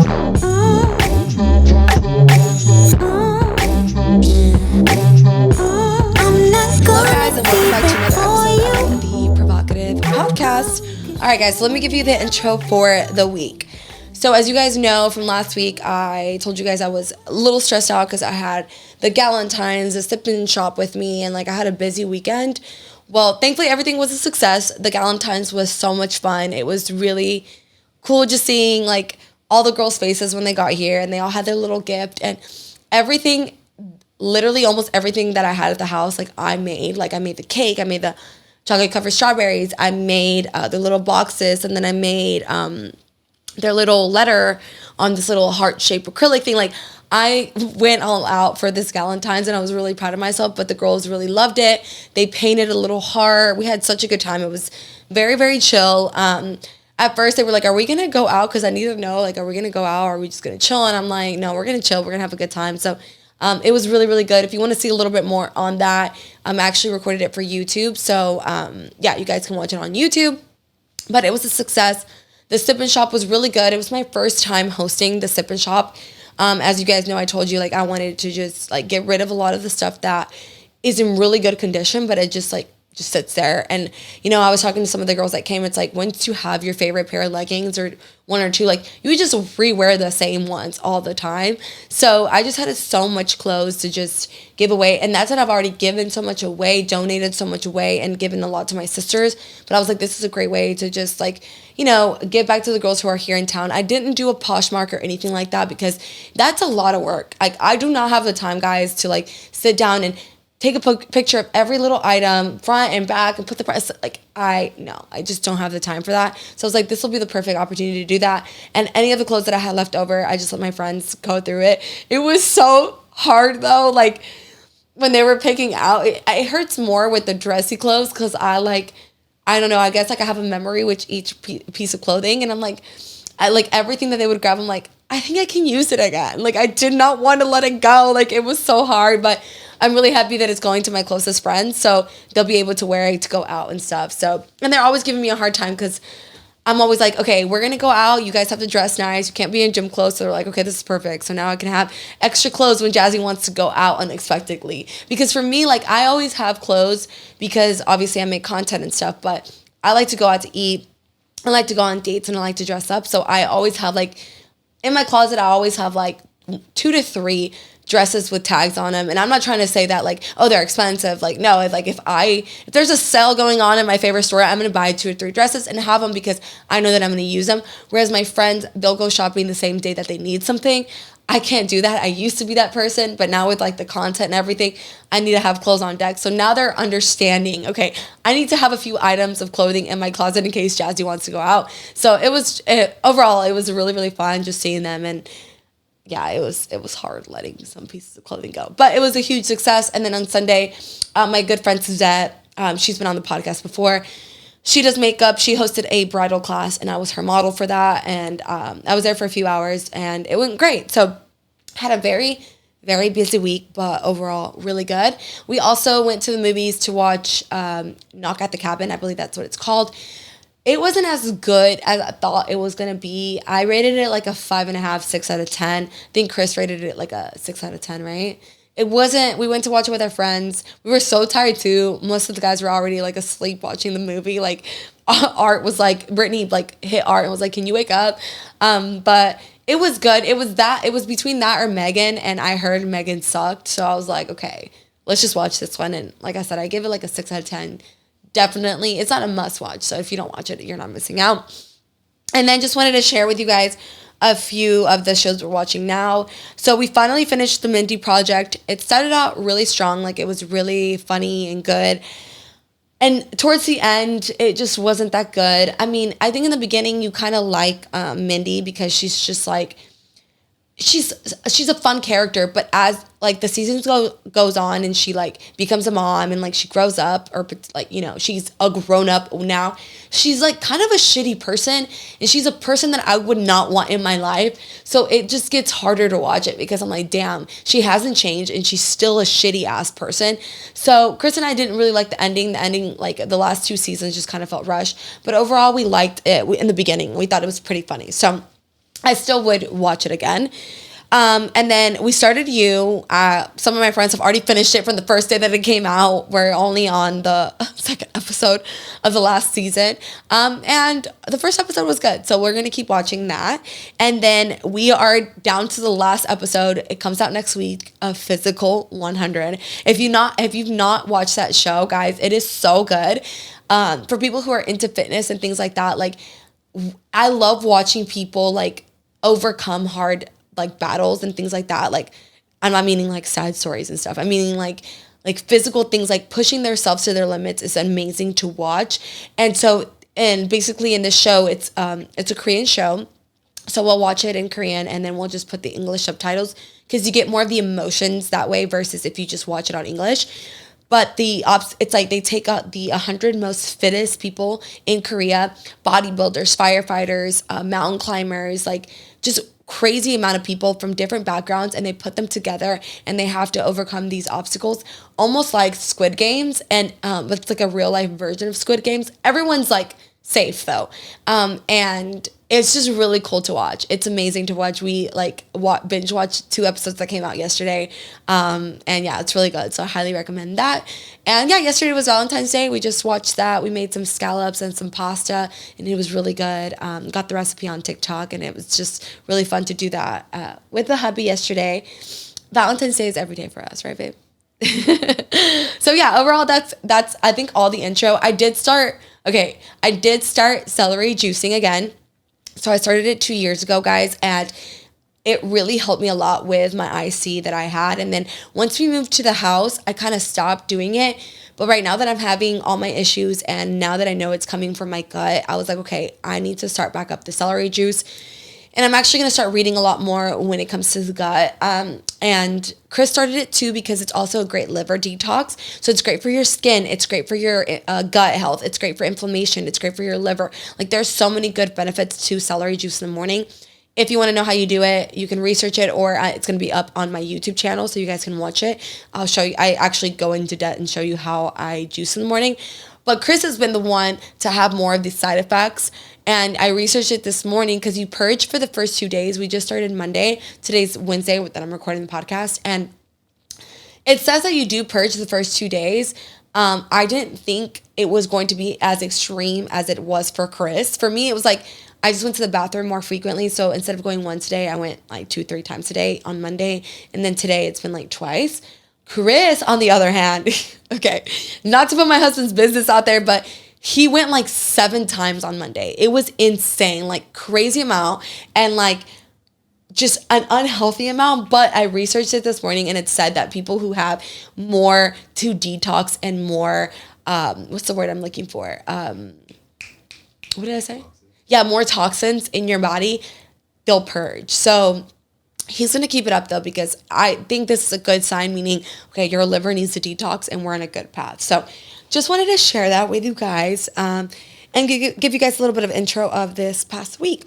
Hello, guys, and welcome back to another episode of the Provocative Podcast. All right, guys, so let me give you the intro for the week. So as you guys know from last week, I told you guys I was a little stressed out because I had the Galentine's, the sip-in shop with me, and I had a busy weekend. Well, thankfully, everything was a success. The Galentine's was so much fun. It was really cool just seeing all the girls' faces when they got here, and they all had their little gift, and everything, literally almost everything that I had at the house, I made. I made the cake, I made the chocolate covered strawberries, I made the little boxes, and then I made their little letter on this little heart-shaped acrylic thing. I went all out for this Galentine's, and I was really proud of myself, but the girls really loved it. They painted a little heart. We had such a good time. It was very, very chill. At first, they were like, are we going to go out? Because I need to know, are we going to go out, or are we just going to chill? And I'm like, no, we're going to chill. We're going to have a good time. So it was really, really good. If you want to see a little bit more on that, I actually recorded it for YouTube. So, yeah, you guys can watch it on YouTube. But it was a success. The sip-in shop was really good. It was my first time hosting the sip-in shop. As you guys know, I told you, I wanted to just, get rid of a lot of the stuff that is in really good condition, but it just sits there. And, I was talking to some of the girls that came. It's once you have your favorite pair of leggings or one or two, you just rewear the same ones all the time. So I just had so much clothes to just give away. And that's what I've already given so much away, donated so much away, and given a lot to my sisters. But I was like, this is a great way to just give back to the girls who are here in town. I didn't do a Poshmark or anything like that because that's a lot of work. I do not have the time, guys, to sit down and take a picture of every little item, front and back, and put the price. I just don't have the time for that. So I was like, this will be the perfect opportunity to do that. And any of the clothes that I had left over, I just let my friends go through it. It was so hard, though. When they were picking out, it hurts more with the dressy clothes because I don't know, I guess I have a memory with each piece of clothing. And I'm everything that they would grab, I'm I think I can use it again. I did not want to let it go. It was so hard, but I'm really happy that it's going to my closest friends, so they'll be able to wear it to go out and stuff. So, and they're always giving me a hard time because I'm always okay, we're going to go out. You guys have to dress nice. You can't be in gym clothes. So they're okay, this is perfect. So now I can have extra clothes when Jazzy wants to go out unexpectedly. Because for me, I always have clothes because obviously I make content and stuff, but I like to go out to eat. I like to go on dates and I like to dress up. So I always have in my closet, I always have 2 to 3 dresses with tags on them. And I'm not trying to say that oh, they're expensive. No, if there's a sale going on in my favorite store, I'm going to buy 2 or 3 dresses and have them because I know that I'm going to use them. Whereas my friends, they'll go shopping the same day that they need something. I can't do that. I used to be that person, but now with the content and everything, I need to have clothes on deck. So now they're understanding, okay, I need to have a few items of clothing in my closet in case Jazzy wants to go out. So overall, it was really, really fun just seeing them. And yeah, it was hard letting some pieces of clothing go, but it was a huge success. And then on Sunday, my good friend Suzette, she's been on the podcast before. She does makeup. She hosted a bridal class, and I was her model for that. And I was there for a few hours, and it went great. So had a very, very busy week, but overall really good. We also went to the movies to watch Knock at the Cabin. I believe that's what it's called. It wasn't as good as I thought it was going to be. I rated it a 5.5, 6 out of 10. I think Chris rated it a 6 out of 10, right? It wasn't, we went to watch it with our friends. We were so tired too. Most of the guys were already asleep watching the movie. Art was Brittany hit Art and was can you wake up? But it was good. It was between that or Megan, and I heard Megan sucked. So I was okay, let's just watch this one. And like I said, I give it a 6 out of 10. Definitely, it's not a must watch. So if you don't watch it, you're not missing out. And then just wanted to share with you guys a few of the shows we're watching now. So we finally finished the Mindy Project. It started out really strong. It was really funny and good. And towards the end, it just wasn't that good. I mean, I think in the beginning, you kind of like Mindy because she's just she's a fun character, but as the seasons goes on and she becomes a mom and she grows up, or she's a grown up now, she's kind of a shitty person, and she's a person that I would not want in my life. So it just gets harder to watch it because I'm damn, she hasn't changed and she's still a shitty ass person. So Chris and I didn't really like the ending. The last 2 seasons just kind of felt rushed, but overall we liked it. In the beginning, we thought it was pretty funny. So I still would watch it again. And then we started You. Some of my friends have already finished it from the first day that it came out. We're only on the second episode of the last season. And the first episode was good. So we're going to keep watching that. And then we are down to the last episode. It comes out next week of Physical 100. If you've not watched that show, guys, it is so good. For people who are into fitness and things like that, like, I love watching people like overcome hard like battles and things like that. Like, I'm not meaning like sad stories and stuff. I'm meaning like physical things, like pushing themselves to their limits is amazing to watch. And basically in this show, it's a Korean show. So we'll watch it in Korean and then we'll just put the English subtitles because you get more of the emotions that way versus if you just watch it on English. But it's like they take out the 100 most fittest people in Korea, bodybuilders, firefighters, mountain climbers, like just crazy amount of people from different backgrounds, and they put them together and they have to overcome these obstacles, almost like Squid Games, and it's like a real life version of Squid Games. Everyone's like safe though, and it's just really cool to watch. It's amazing to watch. We like binge watched 2 episodes that came out yesterday, and yeah, it's really good. So I highly recommend that. And yeah, yesterday was Valentine's Day. We just watched that. We made some scallops and some pasta, and it was really good. Got the recipe on TikTok, and it was just really fun to do that with the hubby yesterday. Valentine's Day is every day for us, right, babe? So yeah, overall, that's I think all the intro. I did start celery juicing again. So I started it 2 years ago, guys, and it really helped me a lot with my IC that I had. And then once we moved to the house, I kind of stopped doing it. But right now that I'm having all my issues and now that I know it's coming from my gut, I was like, okay, I need to start back up the celery juice. And I'm actually going to start reading a lot more when it comes to the gut. And Chris started it too because it's also a great liver detox. So it's great for your skin. It's great for your gut health. It's great for inflammation. It's great for your liver. Like, there's so many good benefits to celery juice in the morning. If you want to know how you do it, you can research it, or it's going to be up on my YouTube channel so you guys can watch it. I'll show you. I actually go into depth and show you how I juice in the morning. But Chris has been the one to have more of the side effects. And I researched it this morning because you purge for the first 2 days. We just started Monday. Today's Wednesday that I'm recording the podcast. And it says that you do purge the first 2 days. I didn't think it was going to be as extreme as it was for Chris. For me, it was like I just went to the bathroom more frequently. So instead of going once a day, I went like 2-3 times a day on Monday. And then today it's been like twice. Chris, on the other hand, okay, not to put my husband's business out there, but he went like 7 times on Monday. It was insane, like crazy amount, and like just an unhealthy amount. But I researched it this morning and it said that people who have more to detox and more, what's the word I'm looking for? What did I say? Yeah, more toxins in your body, they'll purge. So he's going to keep it up though, because I think this is a good sign, meaning, okay, your liver needs to detox and we're on a good path. So just wanted to share that with you guys, and give you guys a little bit of intro of this past week.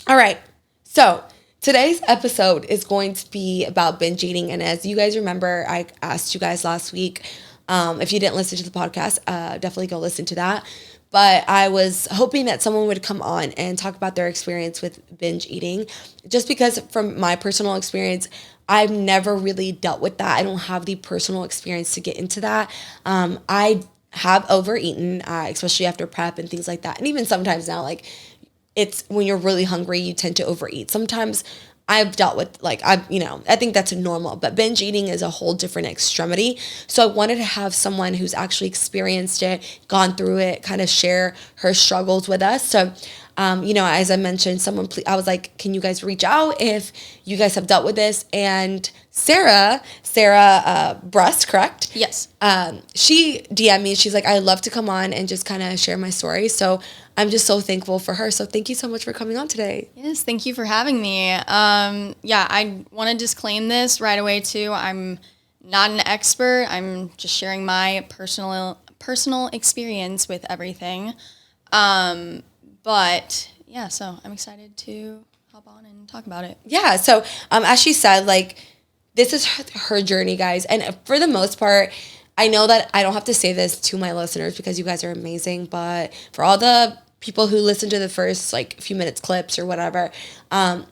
All right. So today's episode is going to be about binge eating. And as you guys remember, I asked you guys last week, if you didn't listen to the podcast, definitely go listen to that. But I was hoping that someone would come on and talk about their experience with binge eating, just because from my personal experience, I've never really dealt with that. I don't have the personal experience to get into that. I have overeaten, especially after prep and things like that. And even sometimes now, like, it's when you're really hungry, you tend to overeat. Sometimes I've dealt with, like, I think that's normal, but binge eating is a whole different extremity. So I wanted to have someone who's actually experienced it, gone through it, kind of share her struggles with us. So, as I mentioned, I was like, can you guys reach out if you guys have dealt with this? And Sara Brust, correct? Yes. She DM'd me. She's like, I'd love to come on and just kind of share my story. So I'm just so thankful for her. So thank you so much for coming on today. Yes, thank you for having me. I want to disclaim this right away too. I'm not an expert. I'm just sharing my personal experience with everything. But yeah, so I'm excited to hop on and talk about it. Yeah. So as she said, like, this is her journey, guys. And for the most part, I know that I don't have to say this to my listeners because you guys are amazing. But for all the people who listen to the first like few minutes clips or whatever,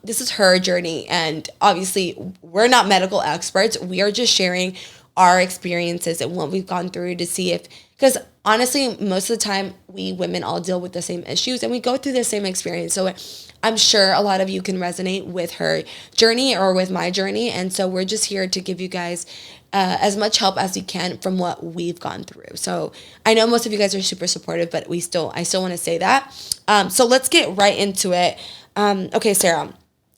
this is her journey. And obviously we're not medical experts. We are just sharing our experiences and what we've gone through to see if, because honestly, most of the time we women all deal with the same issues and we go through the same experience. So I'm sure a lot of you can resonate with her journey or with my journey. And so we're just here to give you guys as much help as we can from what we've gone through. So I know most of you guys are super supportive, but I still want to say that. So let's get right into it. Okay, Sarah,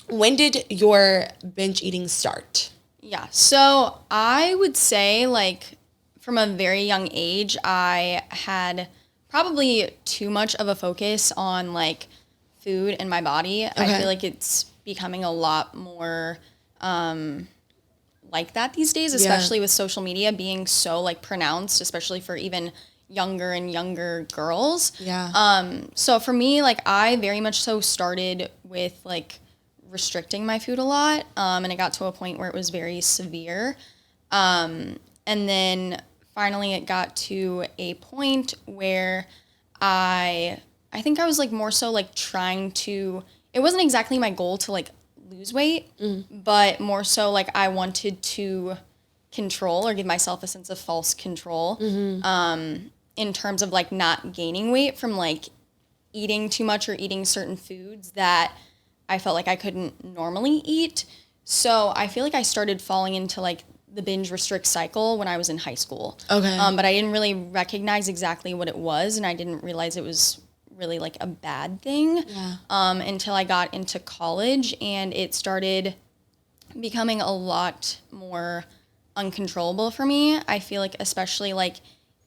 when did your binge eating start? Yeah, so I would say like from a very young age, I had probably too much of a focus on like food and my body. Okay. I feel like it's becoming a lot more like that these days, especially with social media being so like pronounced, especially for even younger and younger girls. Yeah. So for me, like I very much so started with like restricting my food a lot, and it got to a point where it was very severe. And then finally it got to a point where I think I was like more so like trying to, it wasn't exactly my goal to like lose weight, but more so like I wanted to control or give myself a sense of false control, in terms of like not gaining weight from like eating too much or eating certain foods that I felt like I couldn't normally eat. So I feel like I started falling into like the binge restrict cycle when I was in high school. Okay. But I didn't really recognize exactly what it was, and I didn't realize it was really like a bad thing, until I got into college, and it started becoming a lot more uncontrollable for me. I feel like especially like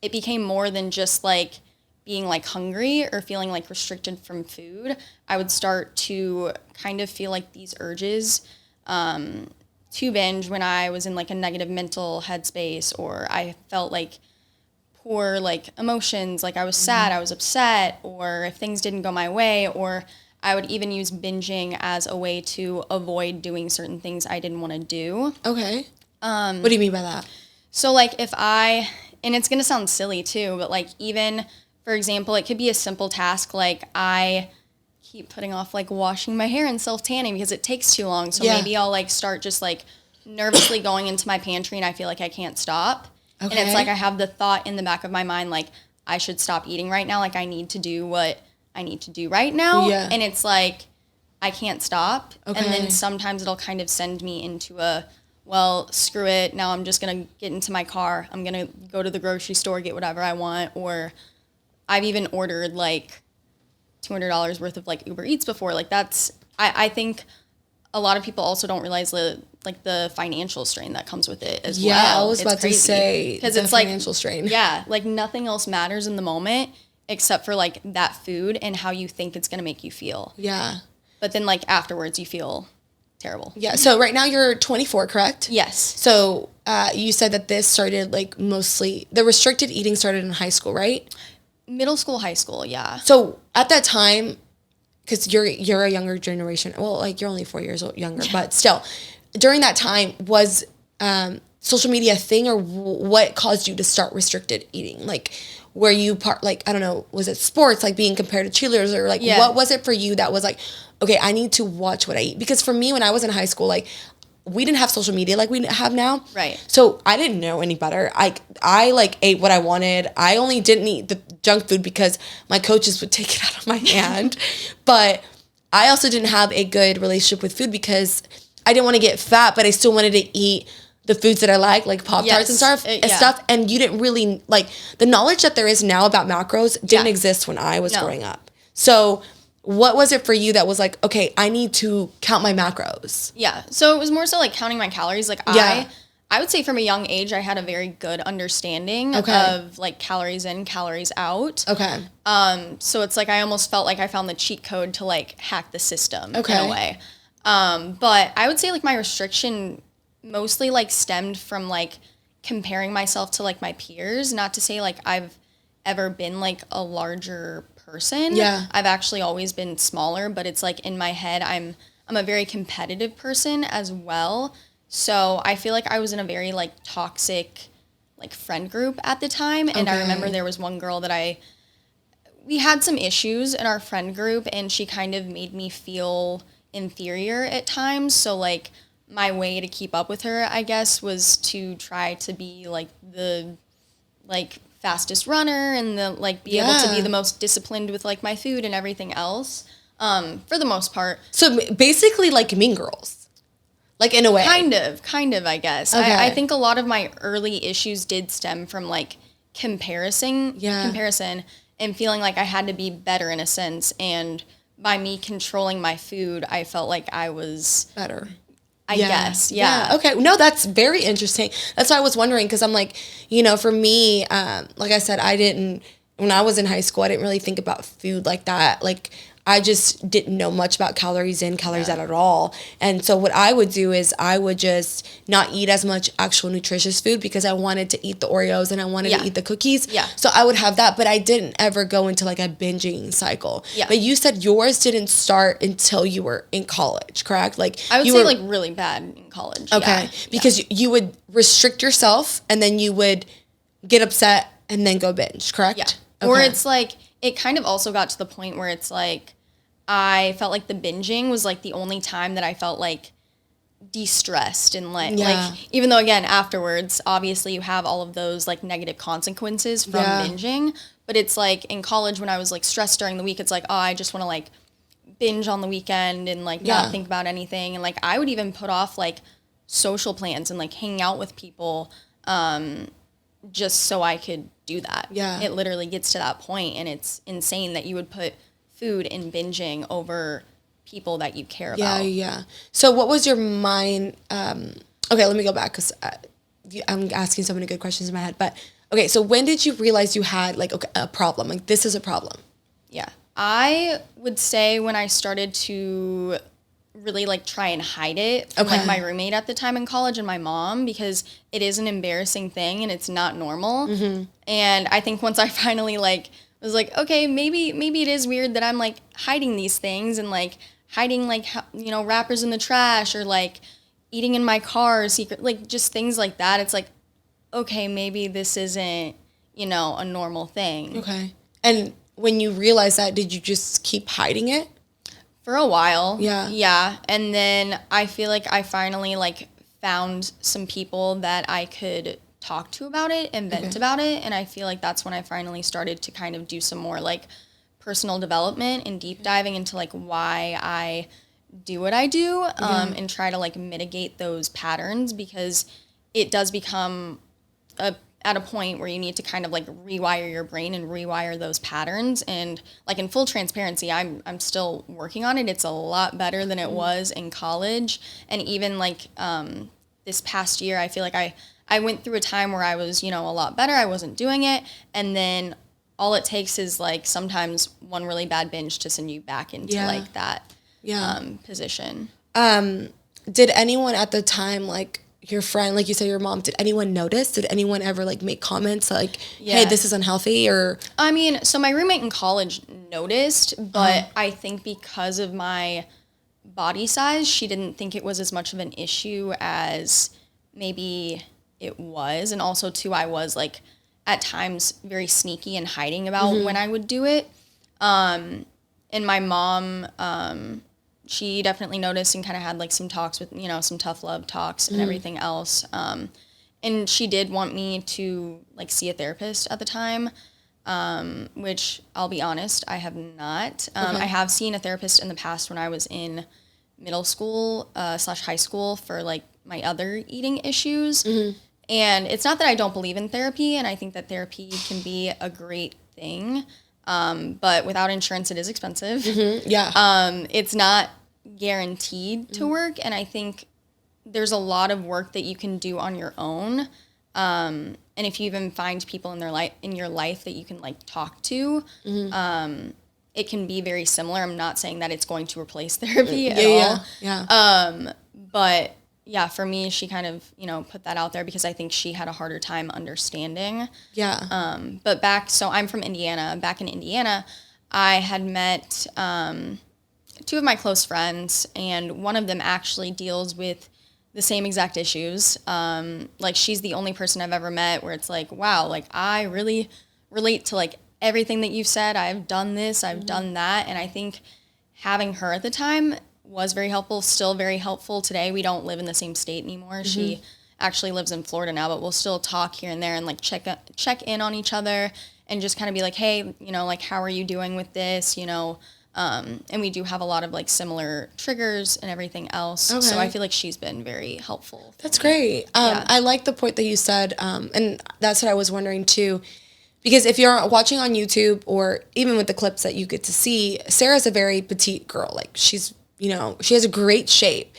it became more than just like being like hungry or feeling like restricted from food. I would start to kind of feel like these urges to binge when I was in like a negative mental headspace, or I felt like poor like emotions, like I was sad, I was upset, or if things didn't go my way, or I would even use binging as a way to avoid doing certain things I didn't want to do. Okay. What do you mean by that? So like and it's going to sound silly too, but like even, for example, it could be a simple task like I keep putting off like washing my hair and self-tanning because it takes too long. So maybe I'll like start just like nervously going into my pantry and I feel like I can't stop. Okay. And it's like I have the thought in the back of my mind like I should stop eating right now. Like I need to do what I need to do right now. Yeah. And it's like I can't stop. Okay. And then sometimes it'll kind of send me into a, well, screw it. Now I'm just going to get into my car. I'm going to go to the grocery store, get whatever I want. Or I've even ordered like $200 worth of like Uber Eats before. Like that's, I think a lot of people also don't realize the financial strain that comes with it as well. Yeah, I was about to say because it's like financial strain. Yeah, like nothing else matters in the moment except for like that food and how you think it's gonna make you feel. Yeah. But then like afterwards you feel terrible. Yeah. So right now you're 24, correct? Yes. So you said that this started like mostly the restricted eating started in high school, right? Middle school, high school, yeah. So at that time, because you're a younger generation, well, like you're only 4 years younger, but still, during that time, was social media a thing, or what caused you to start restricted eating? Like, were you like, I don't know, was it sports, like being compared to cheerleaders, or like, what was it for you that was like, okay, I need to watch what I eat? Because for me, when I was in high school, like, we didn't have social media like we have now. Right. So I didn't know any better. I like ate what I wanted. I only didn't eat the junk food because my coaches would take it out of my hand. But I also didn't have a good relationship with food because I didn't want to get fat, but I still wanted to eat the foods that I like Pop-Tarts and stuff. And you didn't really, like, the knowledge that there is now about macros didn't exist when I was growing up. So what was it for you that was like, okay, I need to count my macros? Yeah. So it was more so like counting my calories. Like I would say from a young age, I had a very good understanding of like calories in, calories out. Okay. So it's like I almost felt like I found the cheat code to like hack the system in a way. But I would say like my restriction mostly like stemmed from like comparing myself to like my peers. Not to say like I've ever been like a larger person. Yeah. I've actually always been smaller, but it's like in my head I'm a very competitive person as well. So I feel like I was in a very like toxic like friend group at the time. And I remember there was one girl that we had some issues in our friend group, and she kind of made me feel inferior at times. So like my way to keep up with her, I guess, was to try to be like the like fastest runner and the like be able to be the most disciplined with like my food and everything else. For the most part. So basically like Mean Girls. Like in a way. Kind of, I guess. Okay. I think a lot of my early issues did stem from like comparison and feeling like I had to be better in a sense. And by me controlling my food, I felt like I was better. I guess. Yeah. Okay. No, that's very interesting. That's why I was wondering, because I'm like, for me, like I said, when I was in high school, I didn't really think about food like that. Like, I just didn't know much about calories in, calories out at all. And so what I would do is I would just not eat as much actual nutritious food because I wanted to eat the Oreos and I wanted to eat the cookies. Yeah. So I would have that, but I didn't ever go into like a binging cycle. Yeah. But you said yours didn't start until you were in college, correct? Like I would say like really bad in college. Okay. Yeah. Because you would restrict yourself and then you would get upset and then go binge, correct? Yeah. Okay. Or it's like, it kind of also got to the point where it's like, I felt like the binging was like the only time that I felt like de-stressed and like even though again afterwards obviously you have all of those like negative consequences from binging, but it's like in college when I was like stressed during the week, it's like, oh, I just want to like binge on the weekend and like not think about anything. And like I would even put off like social plans and like hanging out with people just so I could do that. Yeah. It literally gets to that point, and it's insane that you would put food and binging over people that you care about. Yeah. So what was your mind? Okay, let me go back because I'm asking so many good questions in my head. But okay, so when did you realize you had like a problem? Like this is a problem. Yeah. I would say when I started to really like try and hide it from like my roommate at the time in college and my mom, because it is an embarrassing thing and it's not normal. Mm-hmm. And I think once I finally like was like, okay, maybe it is weird that I'm like hiding these things and like hiding like, wrappers in the trash or like eating in my car secret, like just things like that. It's like, okay, maybe this isn't, a normal thing. Okay. And when you realized that, did you just keep hiding it? For a while. Yeah. Yeah. And then I feel like I finally like found some people that I could talk to about it and vent about it. And I feel like that's when I finally started to kind of do some more like personal development and deep diving into like why I do what I do and try to like mitigate those patterns, because it does become at a point where you need to kind of like rewire your brain and rewire those patterns. And like in full transparency, I'm still working on it. It's a lot better than it was in college. And even like this past year, I feel like I went through a time where I was, a lot better. I wasn't doing it. And then all it takes is like sometimes one really bad binge to send you back into like that position. Did anyone at the time, like your friend, like you said, your mom, did anyone notice? Did anyone ever like make comments like, hey, this is unhealthy? Or I mean, so my roommate in college noticed, but I think because of my body size, she didn't think it was as much of an issue as maybe it was. And also too, I was like at times very sneaky and hiding about when I would do it. And my mom, she definitely noticed and kind of had like some talks with, some tough love talks and everything else. And she did want me to like see a therapist at the time, which I'll be honest, I have not. I have seen a therapist in the past when I was in middle school / high school for like my other eating issues. And it's not that I don't believe in therapy, and I think that therapy can be a great thing. But without insurance, it is expensive. It's not guaranteed to work, and I think there's a lot of work that you can do on your own. And if you even find people in your life that you can like talk to, it can be very similar. I'm not saying that it's going to replace therapy at all. But yeah, for me, she kind of, put that out there because I think she had a harder time understanding. But so I'm from Indiana. Back in Indiana, I had met two of my close friends, and one of them actually deals with the same exact issues. Like she's the only person I've ever met where it's like, wow, like I really relate to like everything that you've said. I've done this, I've done that. And I think having her at the time was very helpful, still very helpful today. We don't live in the same state anymore. She actually lives in Florida now, but we'll still talk here and there and like check in on each other and just kind of be like, hey, you know, like, how are you doing with this? You know, and we do have a lot of like similar triggers and everything else. Okay. So I feel like she's been very helpful. That's great. I like the point that you said, and that's what I was wondering too. Because if you're watching on YouTube or even with the clips that you get to see, Sarah's a very petite girl. Like she's, you know, she has a great shape.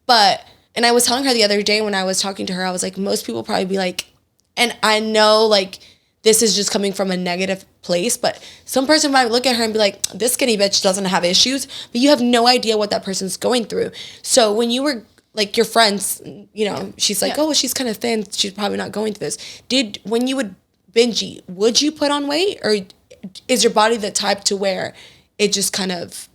And I was telling her the other day when I was talking to her, I was like, most people probably be like, and I know like this is just coming from a negative place, but some person might look at her and be like, this skinny bitch doesn't have issues, but you have no idea what that person's going through. So when you were like your friends, you know, she's like, oh, well, she's kind of thin. She's probably not going through this. When you would binge eat, would you put on weight, or is your body the type to where it just kind of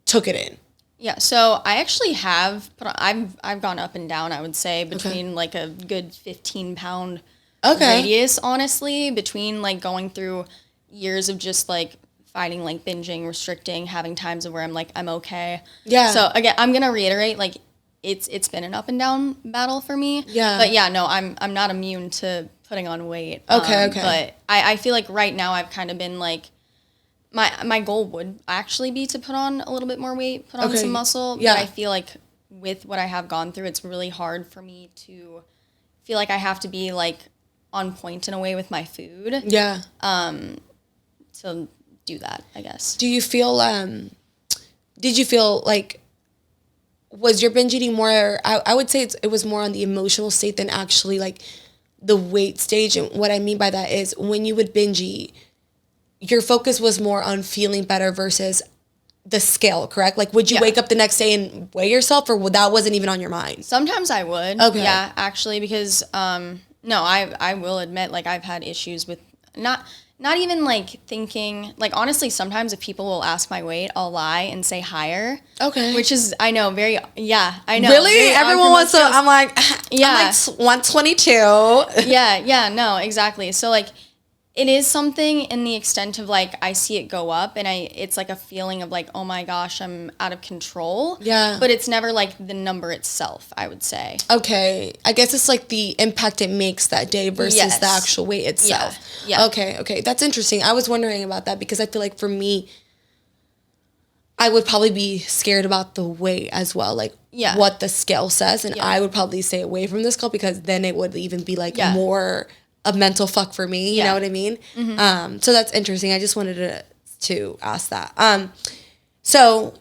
took it in? Yeah, so I actually have I've gone up and down, I would say, between like a good 15-pound radius, honestly, between like going through years of just like fighting, like binging, restricting, having times of where I'm like, I'm okay. Yeah. So again, I'm gonna reiterate, like it's been an up and down battle for me. Yeah. But yeah, no, I'm not immune to putting on weight. Okay. But I feel like right now I've kind of been like, my goal would actually be to put on a little bit more weight, put on some muscle. Yeah. But I feel like with what I have gone through, it's really hard for me to feel like I have to be like on point in a way with my food. Yeah. To do that, I guess. Do you feel, did you feel like, was your binge eating more, I would say it was more on the emotional state than actually like the weight stage. And what I mean by that is when you would binge eat, your focus was more on feeling better versus the scale, correct? Like, would you wake up the next day and weigh yourself, or that wasn't even on your mind? Sometimes I would. Okay. Yeah, actually, because, no, I will admit, like, I've had issues with not even, like, thinking, like, honestly, sometimes if people will ask my weight, I'll lie and say higher. Okay. Which is, I know, I know. Really? Everyone wants to, I'm like 122. Yeah, no, exactly. So, like, it is something in the extent of like I see it go up and it's like a feeling of like, oh my gosh, I'm out of control. Yeah. But it's never like the number itself, I would say. Okay. I guess it's like the impact it makes that day versus the actual weight itself. Yeah. Okay. That's interesting. I was wondering about that because I feel like for me, I would probably be scared about the weight as well, like what the scale says. And I would probably stay away from the scale because then it would even be like more a mental fuck for me, you know what I mean? Mm-hmm. So that's interesting. I just wanted to ask that. So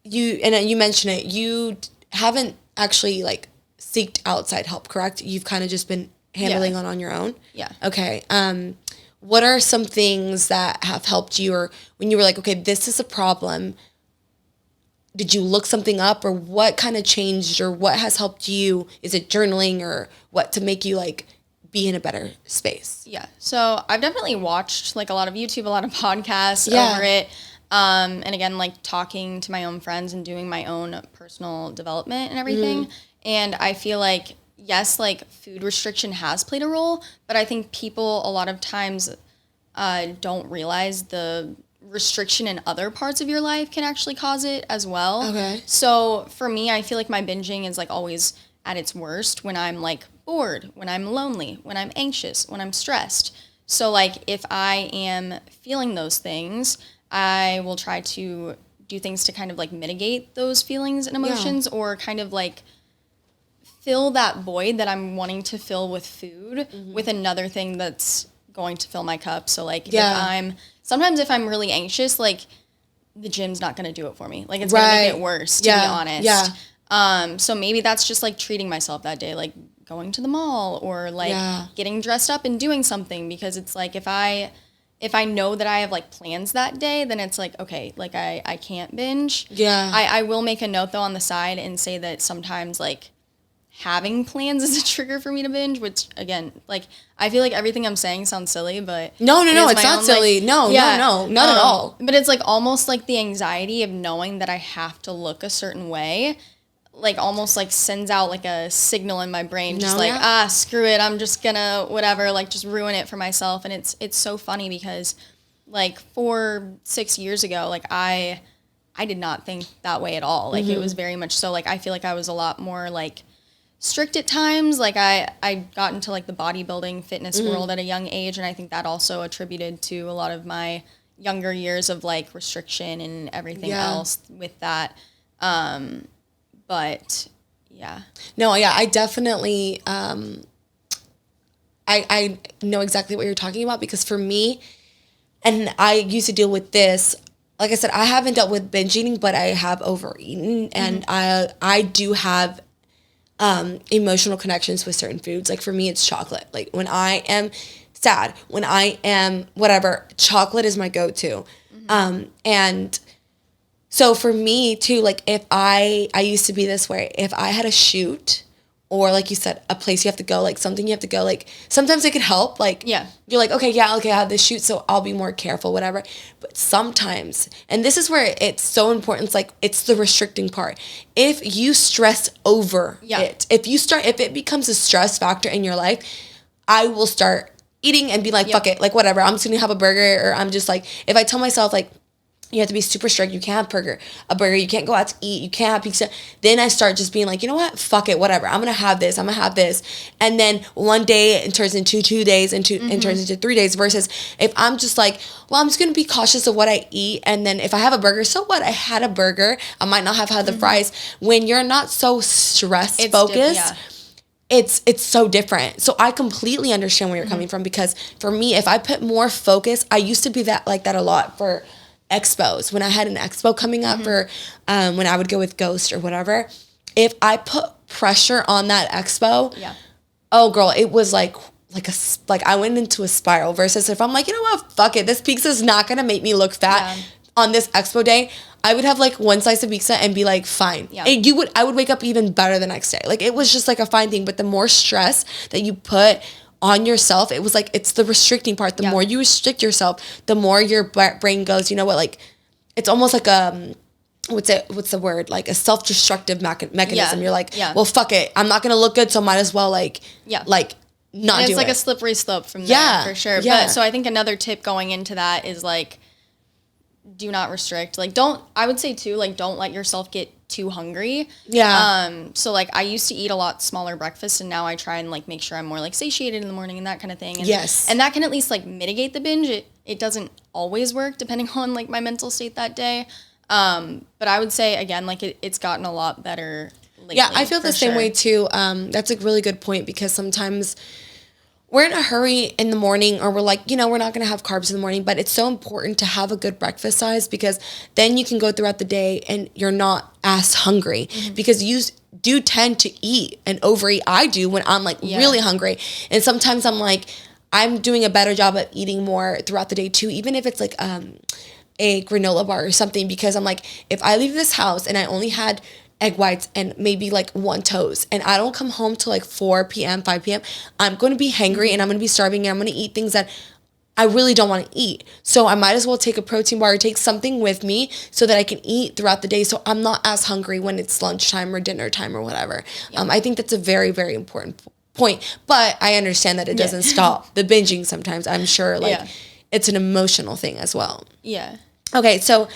you mentioned it, you haven't actually like seeked outside help, correct? You've kind of just been handling it on your own? Yeah. Okay. What are some things that have helped you, or when you were like, okay, this is a problem, did you look something up, or what kind of changed, or what has helped you? Is it journaling or what to make you like be in a better space? Yeah. So I've definitely watched like a lot of YouTube, a lot of podcasts over it. And again, like talking to my own friends and doing my own personal development and everything. And I feel like, yes, like food restriction has played a role, but I think people a lot of times don't realize the restriction in other parts of your life can actually cause it as well. Okay. So for me, I feel like my binging is like always at its worst when I'm like bored, when I'm lonely, when I'm anxious, when I'm stressed. So like if I am feeling those things, I will try to do things to kind of like mitigate those feelings and emotions or kind of like fill that void that I'm wanting to fill with food with another thing that's going to fill my cup. So like sometimes if I'm really anxious, like the gym's not going to do it for me. Like it's going to make it worse, to be honest. Yeah. So maybe that's just like treating myself that day, like going to the mall or like getting dressed up and doing something, because it's like if I know that I have like plans that day, then it's like, okay, like I can't binge. Yeah. I will make a note though on the side and say that sometimes like having plans is a trigger for me to binge, which again, like I feel like everything I'm saying sounds silly, but no, it's not silly. Like, no, not at all. But it's like almost like the anxiety of knowing that I have to look a certain way, like almost like sends out like a signal in my brain, just screw it, I'm just gonna whatever, like just ruin it for myself. And it's so funny because like 4-6 years ago, like I did not think that way at all. Like it was very much so like I feel like I was a lot more like strict at times. Like I got into like the bodybuilding fitness world at a young age, and I think that also attributed to a lot of my younger years of like restriction and everything else with that. But yeah. No, yeah, I definitely I know exactly what you're talking about, because for me, and I used to deal with this, like I said, I haven't dealt with binge eating, but I have overeaten, and I do have emotional connections with certain foods. Like for me, it's chocolate. Like when I am sad, when I am whatever, chocolate is my go-to. And so for me too, like if I used to be this way, if I had a shoot, or like you said, a place you have to go, like something you have to go, like sometimes it could help. Like you're like, okay, I have this shoot, so I'll be more careful, whatever. But sometimes, and this is where it's so important, it's like, it's the restricting part. If you stress over it, if it becomes a stress factor in your life, I will start eating and be like, fuck it, like whatever, I'm just gonna have a burger. Or I'm just like, if I tell myself like, you have to be super strict, you can't have a burger, you can't go out to eat, you can't have pizza, then I start just being like, you know what, fuck it, whatever, I'm gonna have this. And then one day it turns into 2 days, and turns into 3 days, versus if I'm just like, well, I'm just gonna be cautious of what I eat, and then if I have a burger, so what, I had a burger, I might not have had the fries. When you're not so stress focused, it's so different. So I completely understand where you're coming from, because for me, if I put more focus, I used to be that a lot for expos. When I had an expo coming up, for when I would go with Ghost or whatever, if I put pressure on that expo, oh girl, it was like I went into a spiral. Versus if I'm like, you know what, fuck it, this pizza's not gonna make me look fat on this expo day, I would have like one slice of pizza and be like, fine. And I would wake up even better the next day. Like it was just like a fine thing. But the more stress that you put on yourself, it was like, it's the restricting part. The more you restrict yourself, the more your brain goes, you know what, like it's almost like what's the word, like a self-destructive mechanism. You're like, well, fuck it, I'm not gonna look good, so might as well like not do it. It's like a slippery slope from there, for sure. But so I think another tip going into that is like, do not restrict. Like I would say too, like don't let yourself get too hungry. So like I used to eat a lot smaller breakfast, and now I try and like make sure I'm more like satiated in the morning and that kind of thing. And, and that can at least like mitigate the binge. It doesn't always work depending on like my mental state that day. But I would say again, like it's gotten a lot better lately. Yeah, I feel the same way too. That's a really good point, because sometimes we're in a hurry in the morning, or we're like, you know, we're not going to have carbs in the morning, but it's so important to have a good breakfast size, because then you can go throughout the day and you're not as hungry, because you do tend to eat and overeat. I do when I'm like really hungry. And sometimes I'm like, I'm doing a better job of eating more throughout the day too, even if it's like a granola bar or something, because I'm like, if I leave this house and I only had egg whites and maybe like one toast, and I don't come home till like 4 p.m., 5 p.m., I'm going to be hangry and I'm going to be starving, and I'm going to eat things that I really don't want to eat. So I might as well take a protein bar or take something with me so that I can eat throughout the day, so I'm not as hungry when it's lunchtime or dinner time or whatever. I think that's a very, very important point. But I understand that it doesn't stop the binging sometimes. I'm sure it's an emotional thing as well. Okay, so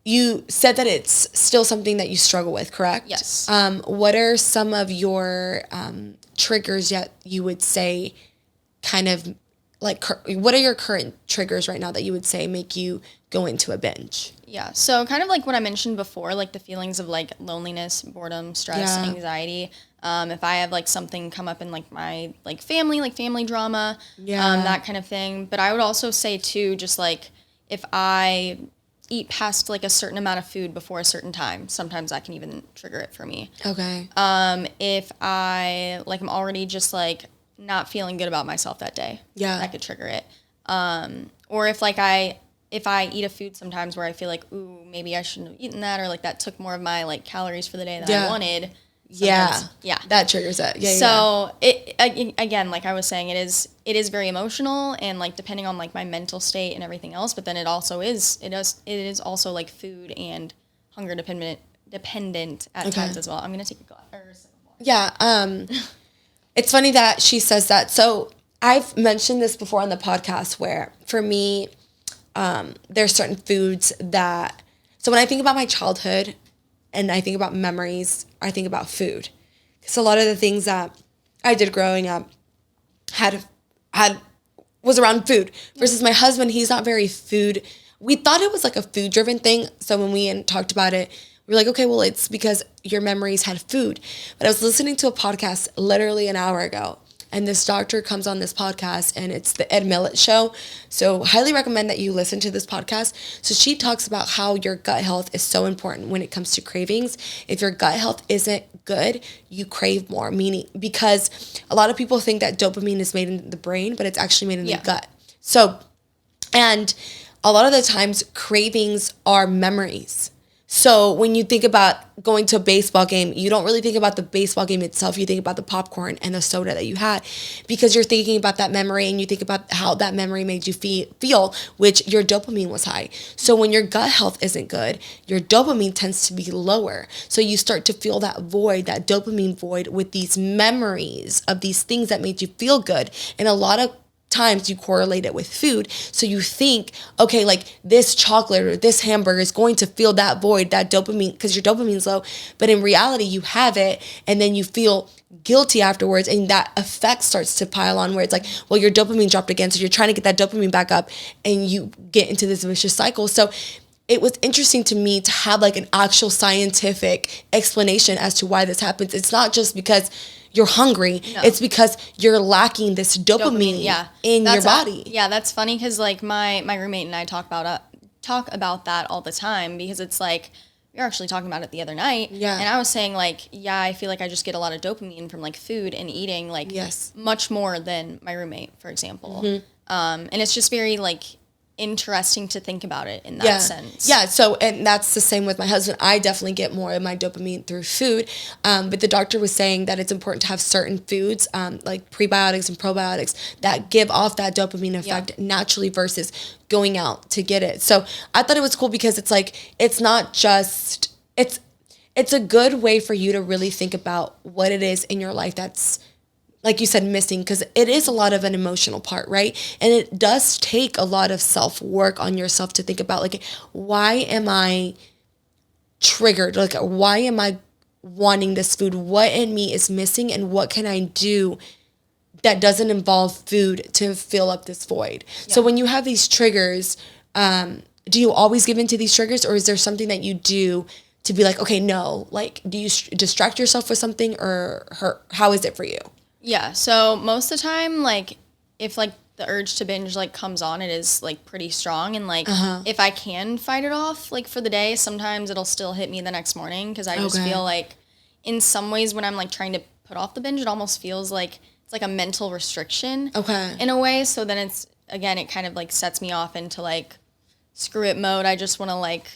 you said that it's still something that you struggle with, correct? Yes. What are some of your triggers that you would say kind of like, what are your current triggers right now that you would say make you go into a binge? Yeah, so kind of like what I mentioned before, like the feelings of like loneliness, boredom, stress, anxiety. If I have like something come up in like my like family drama, that kind of thing. But I would also say too, just like if I eat past like a certain amount of food before a certain time, sometimes that can even trigger it for me. Okay. If I like I'm already just like not feeling good about myself that day, that could trigger it. Or if like I eat a food sometimes where I feel like, ooh, maybe I shouldn't have eaten that, or like that took more of my like calories for the day than I wanted. That triggers it. It again, like I was saying, it is very emotional, and like depending on like my mental state and everything else, but then it is also like food and hunger dependent at times as well. I'm gonna take a glass. It's funny that she says that. So I've mentioned this before on the podcast, where for me, there's certain foods that, so when I think about my childhood and I think about memories, I think about food. Because a lot of the things that I did growing up had was around food. Versus my husband, he's not very food. We thought it was like a food driven thing. So when we talked about it, we were like, okay, well, it's because your memories had food. But I was listening to a podcast literally an hour ago, and this doctor comes on this podcast, and it's the Ed Millett Show. So highly recommend that you listen to this podcast. So she talks about how your gut health is so important when it comes to cravings. If your gut health isn't good, you crave more, meaning because a lot of people think that dopamine is made in the brain, but it's actually made in the gut. So, and a lot of the times cravings are memories. So when you think about going to a baseball game, you don't really think about the baseball game itself. You think about the popcorn and the soda that you had because you're thinking about that memory and you think about how that memory made you feel, which your dopamine was high. So when your gut health isn't good, your dopamine tends to be lower. So you start to feel that void, that dopamine void with these memories of these things that made you feel good. And a lot of times you correlate it with food. So you think, okay, like this chocolate or this hamburger is going to fill that void, that dopamine, because your dopamine's low. But in reality, you have it and then you feel guilty afterwards, and that effect starts to pile on where it's like, well, your dopamine dropped again. So you're trying to get that dopamine back up and you get into this vicious cycle. So it was interesting to me to have like an actual scientific explanation as to why this happens. It's not just because you're hungry. No. It's because you're lacking this dopamine in your body. That's funny because like my roommate and I talk about that all the time because it's like we were actually talking about it the other night. Yeah. And I was saying like, I feel like I just get a lot of dopamine from like food and eating like much more than my roommate, for example. Mm-hmm. And it's just very like interesting to think about it in that sense. Yeah, so, and that's the same with my husband. I definitely get more of my dopamine through food, but the doctor was saying that it's important to have certain foods, like prebiotics and probiotics, that give off that dopamine effect naturally versus going out to get it. So I thought it was cool because it's like, it's not just, it's a good way for you to really think about what it is in your life that's, like you said, missing, because it is a lot of an emotional part, right? And it does take a lot of self-work on yourself to think about, like, why am I triggered? Like, why am I wanting this food? What in me is missing? And what can I do that doesn't involve food to fill up this void? Yeah. So when you have these triggers, do you always give into these triggers? Or is there something that you do to be like, okay, no, like, do you distract yourself with something, or how is it for you? Yeah, so most of the time, like, if, like, the urge to binge, like, comes on, it is, like, pretty strong. And, like, if I can fight it off, like, for the day, sometimes it'll still hit me the next morning because I just feel like in some ways when I'm, like, trying to put off the binge, it almost feels like it's, like, a mental restriction in a way. So then it's, again, it kind of, like, sets me off into, like, screw it mode. I just want to, like,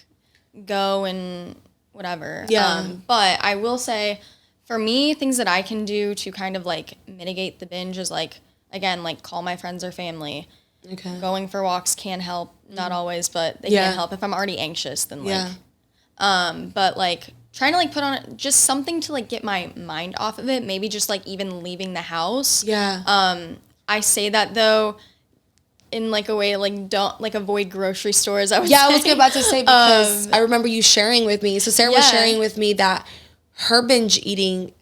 go and whatever. Yeah. But I will say, for me, things that I can do to kind of, like, mitigate the binge is, like, again, like, call my friends or family. Okay. Going for walks can help. Not always, but they can help. If I'm already anxious, then, like... but, like, trying to, like, put on just something to, like, get my mind off of it. Maybe just, like, even leaving the house. Yeah. I say that, though, in, like, a way, like, don't, like, avoid grocery stores, I would say. I was about to say, because I remember you sharing with me. So Sarah was sharing with me that her binge eating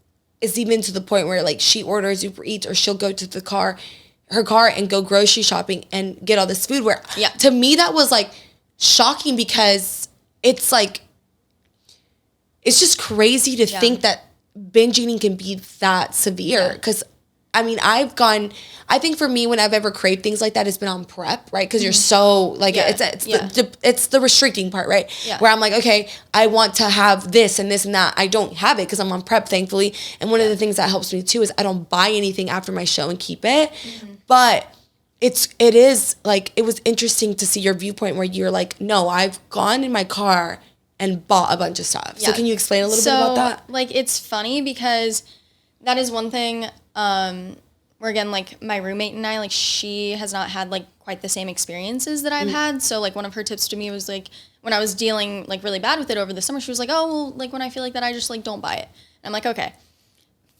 is even to the point where, like, she orders Uber Eats, or she'll go to her car and go grocery shopping and get all this food, where to me that was, like, shocking, because it's, like, it's just crazy to think that binge eating can be that severe. Because I mean, I think for me, when I've ever craved things like that, it's been on prep, right? Because you're so, like, it's the restricting part, right? Yeah. Where I'm like, okay, I want to have this and this and that. I don't have it because I'm on prep, thankfully. And one of the things that helps me too is I don't buy anything after my show and keep it. Mm-hmm. But it is, like, it was interesting to see your viewpoint where you're like, no, I've gone in my car and bought a bunch of stuff. Yeah. So can you explain a little bit about that? Like, it's funny because that is one thing... where again, like, my roommate and I, like, she has not had, like, quite the same experiences that I've had. So, like, one of her tips to me was, like, when I was dealing, like, really bad with it over the summer, she was like, oh, well, like, when I feel like that, I just, like, don't buy it. And I'm like, okay.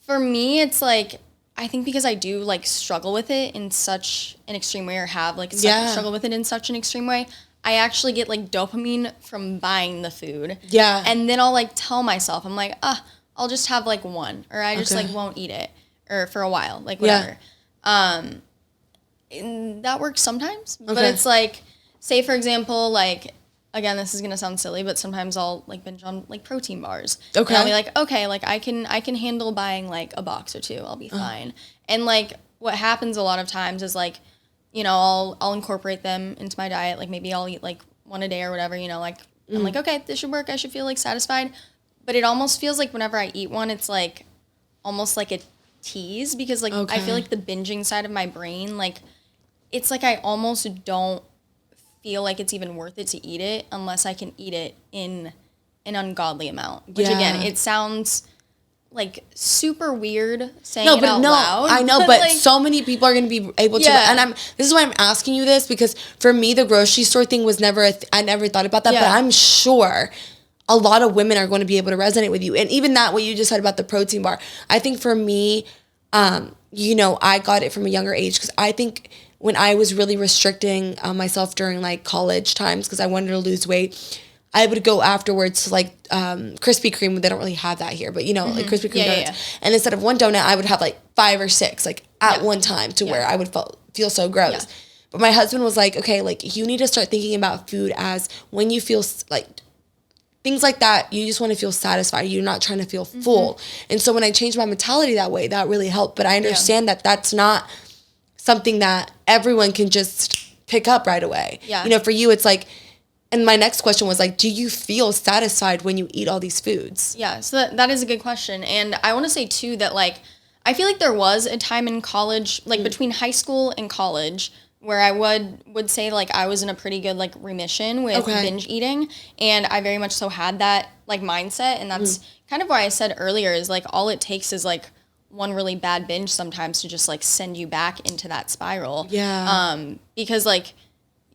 For me, it's, like, I think because I do, like, struggle with it in such an extreme way, or have, like, struggle with it in such an extreme way, I actually get like dopamine from buying the food. Yeah. And then I'll like tell myself, I'm like, I'll just have like one, or I just like won't eat it, or for a while, like whatever. And that works sometimes, but it's like, say for example, like, again, this is gonna sound silly, but sometimes I'll like binge on like protein bars. Okay. And I'll be like, okay, like I can handle buying like a box or two. I'll be fine. And like what happens a lot of times is like, you know, I'll incorporate them into my diet. Like maybe I'll eat like one a day or whatever, you know, like I'm like, okay, this should work. I should feel like satisfied. But it almost feels like whenever I eat one, it's like almost like a tease, because like I feel like the binging side of my brain, like it's like I almost don't feel like it's even worth it to eat it unless I can eat it in an ungodly amount. Which again, it sounds like super weird saying it out loud. I know, but like, so many people are going to be able to. And this is why I'm asking you this, because for me, the grocery store thing was never, I never thought about that, but I'm sure a lot of women are going to be able to resonate with you. And even that, what you just said about the protein bar, I think for me, you know, I got it from a younger age, because I think when I was really restricting myself during like college times, because I wanted to lose weight, I would go afterwards to like Krispy Kreme. They don't really have that here, but you know, like Krispy Kreme donuts. Yeah. And instead of one donut, I would have like 5 or 6 like at one time, to where I would feel so gross. Yeah. But my husband was like, okay, like you need to start thinking about food as when you feel like things like that, you just want to feel satisfied. You're not trying to feel full. And so when I changed my mentality that way, that really helped. But I understand that that's not something that everyone can just pick up right away. Yeah. You know, for you, it's like, and my next question was like, do you feel satisfied when you eat all these foods? Yeah, so that is a good question. And I want to say too that like, I feel like there was a time in college, like between high school and college, where I would say like I was in a pretty good like remission with binge eating, and I very much so had that like mindset, and that's kind of why I said earlier is like all it takes is like one really bad binge sometimes to just like send you back into that spiral. Yeah. Because like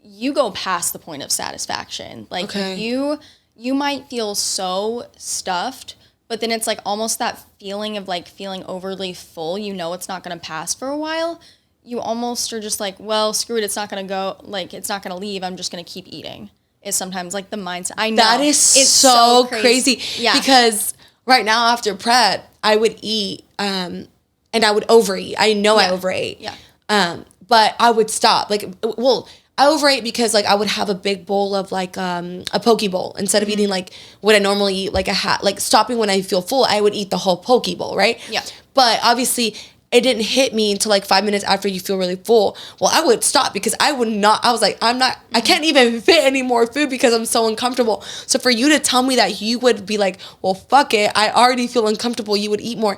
you go past the point of satisfaction. Like you might feel so stuffed, but then it's like almost that feeling of like feeling overly full. You know it's not going to pass for a while. You almost are just like, well, screw it. It's not going to go, like, it's not going to leave. I'm just going to keep eating. It's sometimes like the mindset. I know. That is so crazy. Yeah. Because right now after prep, I would eat, and I would overeat. I know I overate. Yeah. But I would stop. Like, well, I overate because like I would have a big bowl of like a poke bowl instead of eating like what I normally eat, like like stopping when I feel full. I would eat the whole poke bowl, right? Yeah. But obviously it didn't hit me until like 5 minutes after you feel really full. Well, I would stop because I was like, I can't even fit any more food because I'm so uncomfortable. So for you to tell me that you would be like, well, fuck it, I already feel uncomfortable, you would eat more.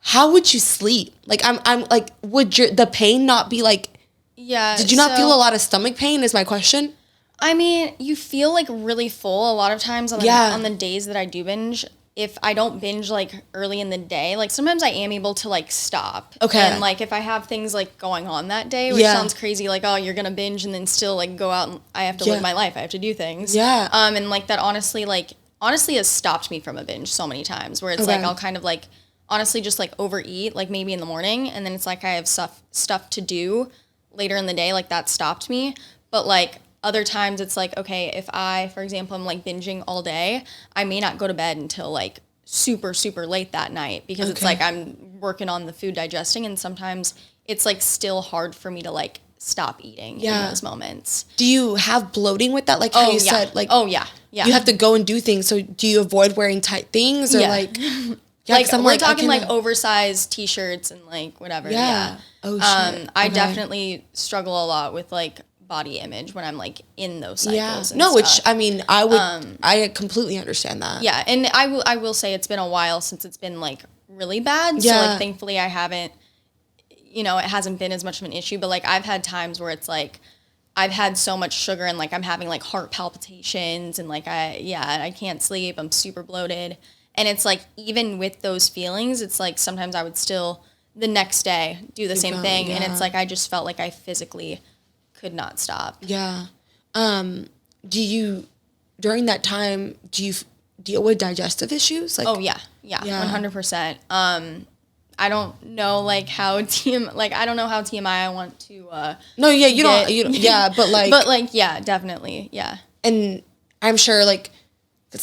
How would you sleep? Like, I'm like, would the pain not be like, yeah. Did you not feel a lot of stomach pain is my question? I mean, you feel like really full a lot of times on the days that I do binge. If I don't binge like early in the day, like sometimes I am able to like stop. Okay. And like if I have things like going on that day, which sounds crazy, like, oh, you're going to binge and then still like go out and I have to live my life. I have to do things. Yeah. And like that honestly has stopped me from a binge so many times where it's like I'll kind of like honestly just like overeat like maybe in the morning, and then it's like I have stuff to do later in the day, like that stopped me. But like other times it's like, okay, if I, for example, I'm like binging all day, I may not go to bed until like super, super late that night because it's like I'm working on the food digesting, and sometimes it's like still hard for me to like stop eating in those moments. Do you have bloating with that? Like how you said, like, you have to go and do things. So do you avoid wearing tight things or like, like we're talking like oversized t-shirts and like whatever. Yeah. Oh shit. I definitely struggle a lot with like body image when I'm like in those cycles. No, which I mean, I completely understand that. Yeah, and I will say it's been a while since it's been like really bad. So like thankfully I haven't, it hasn't been as much of an issue. But like I've had times where it's like I've had so much sugar and like I'm having like heart palpitations and like I can't sleep. I'm super bloated, and it's like even with those feelings, it's like sometimes I would still the next day do the same thing, and it's like I just felt like I physically could not stop. Yeah. Do you, during that time, do you deal with digestive issues? Like, oh yeah, 100%. I don't know like how I don't know how TMI I want to No, yeah, you don't yeah, but yeah, definitely. Yeah. And I'm sure like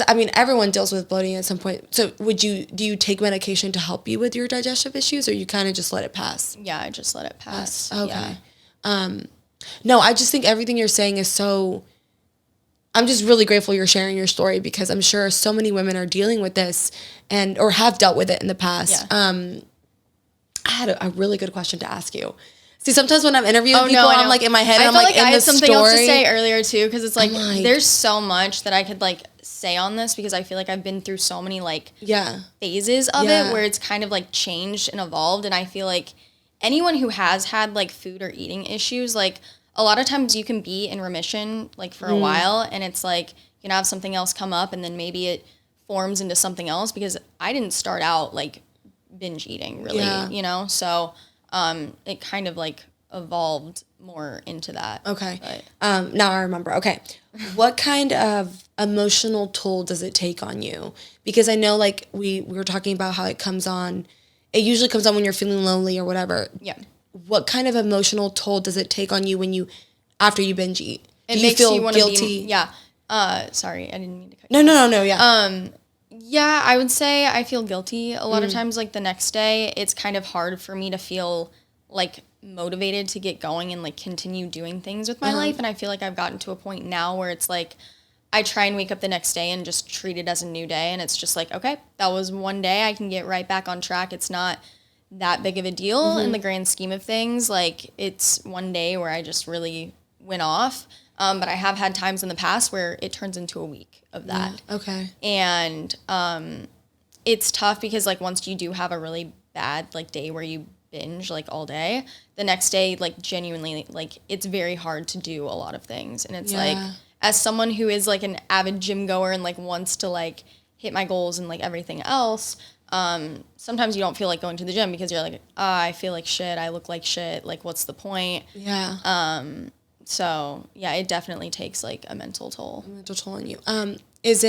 I mean everyone deals with bloating at some point. So do you take medication to help you with your digestive issues, or you kind of just let it pass? Yeah, I just let it pass. Okay. Yeah. No, I just think everything you're saying is so I'm just really grateful you're sharing your story, because I'm sure so many women are dealing with this or have dealt with it in the past. Yeah. I had a really good question to ask you. See, sometimes when I'm interviewing people, no, I'm like in my head, and I'm felt like in I the had something story. else to say earlier too, because it's like there's so much that I could like say on this, because I feel like I've been through so many like phases of it where it's kind of like changed and evolved, and I feel like anyone who has had like food or eating issues, like a lot of times you can be in remission like for a while, and it's like you can have something else come up, and then maybe it forms into something else, because I didn't start out like binge eating really, you know, so it kind of like evolved more into that. Okay. Now I remember. Okay. What kind of emotional toll does it take on you? Because I know like we were talking about how it usually comes on when you're feeling lonely or whatever. Yeah. What kind of emotional toll does it take on you after you binge eat? It makes you want guilty? Sorry, I didn't mean to cut you off. No, yeah. Yeah, I would say I feel guilty a lot of times. Like the next day, it's kind of hard for me to feel like motivated to get going and like continue doing things with my life. And I feel like I've gotten to a point now where it's like I try and wake up the next day and just treat it as a new day. And it's just like, okay, that was one day. I can get right back on track. It's not that big of a deal in the grand scheme of things. Like it's one day where I just really went off. But I have had times in the past where it turns into a week of that. Yeah, okay. And it's tough because like once you do have a really bad like day where you binge like all day, the next day like genuinely like it's very hard to do a lot of things. And it's like as someone who is like an avid gym goer and like wants to like hit my goals and like everything else, sometimes you don't feel like going to the gym because you're like, I feel like shit, I look like shit, like what's the point? Yeah. So yeah, it definitely takes like a mental toll. On you. Does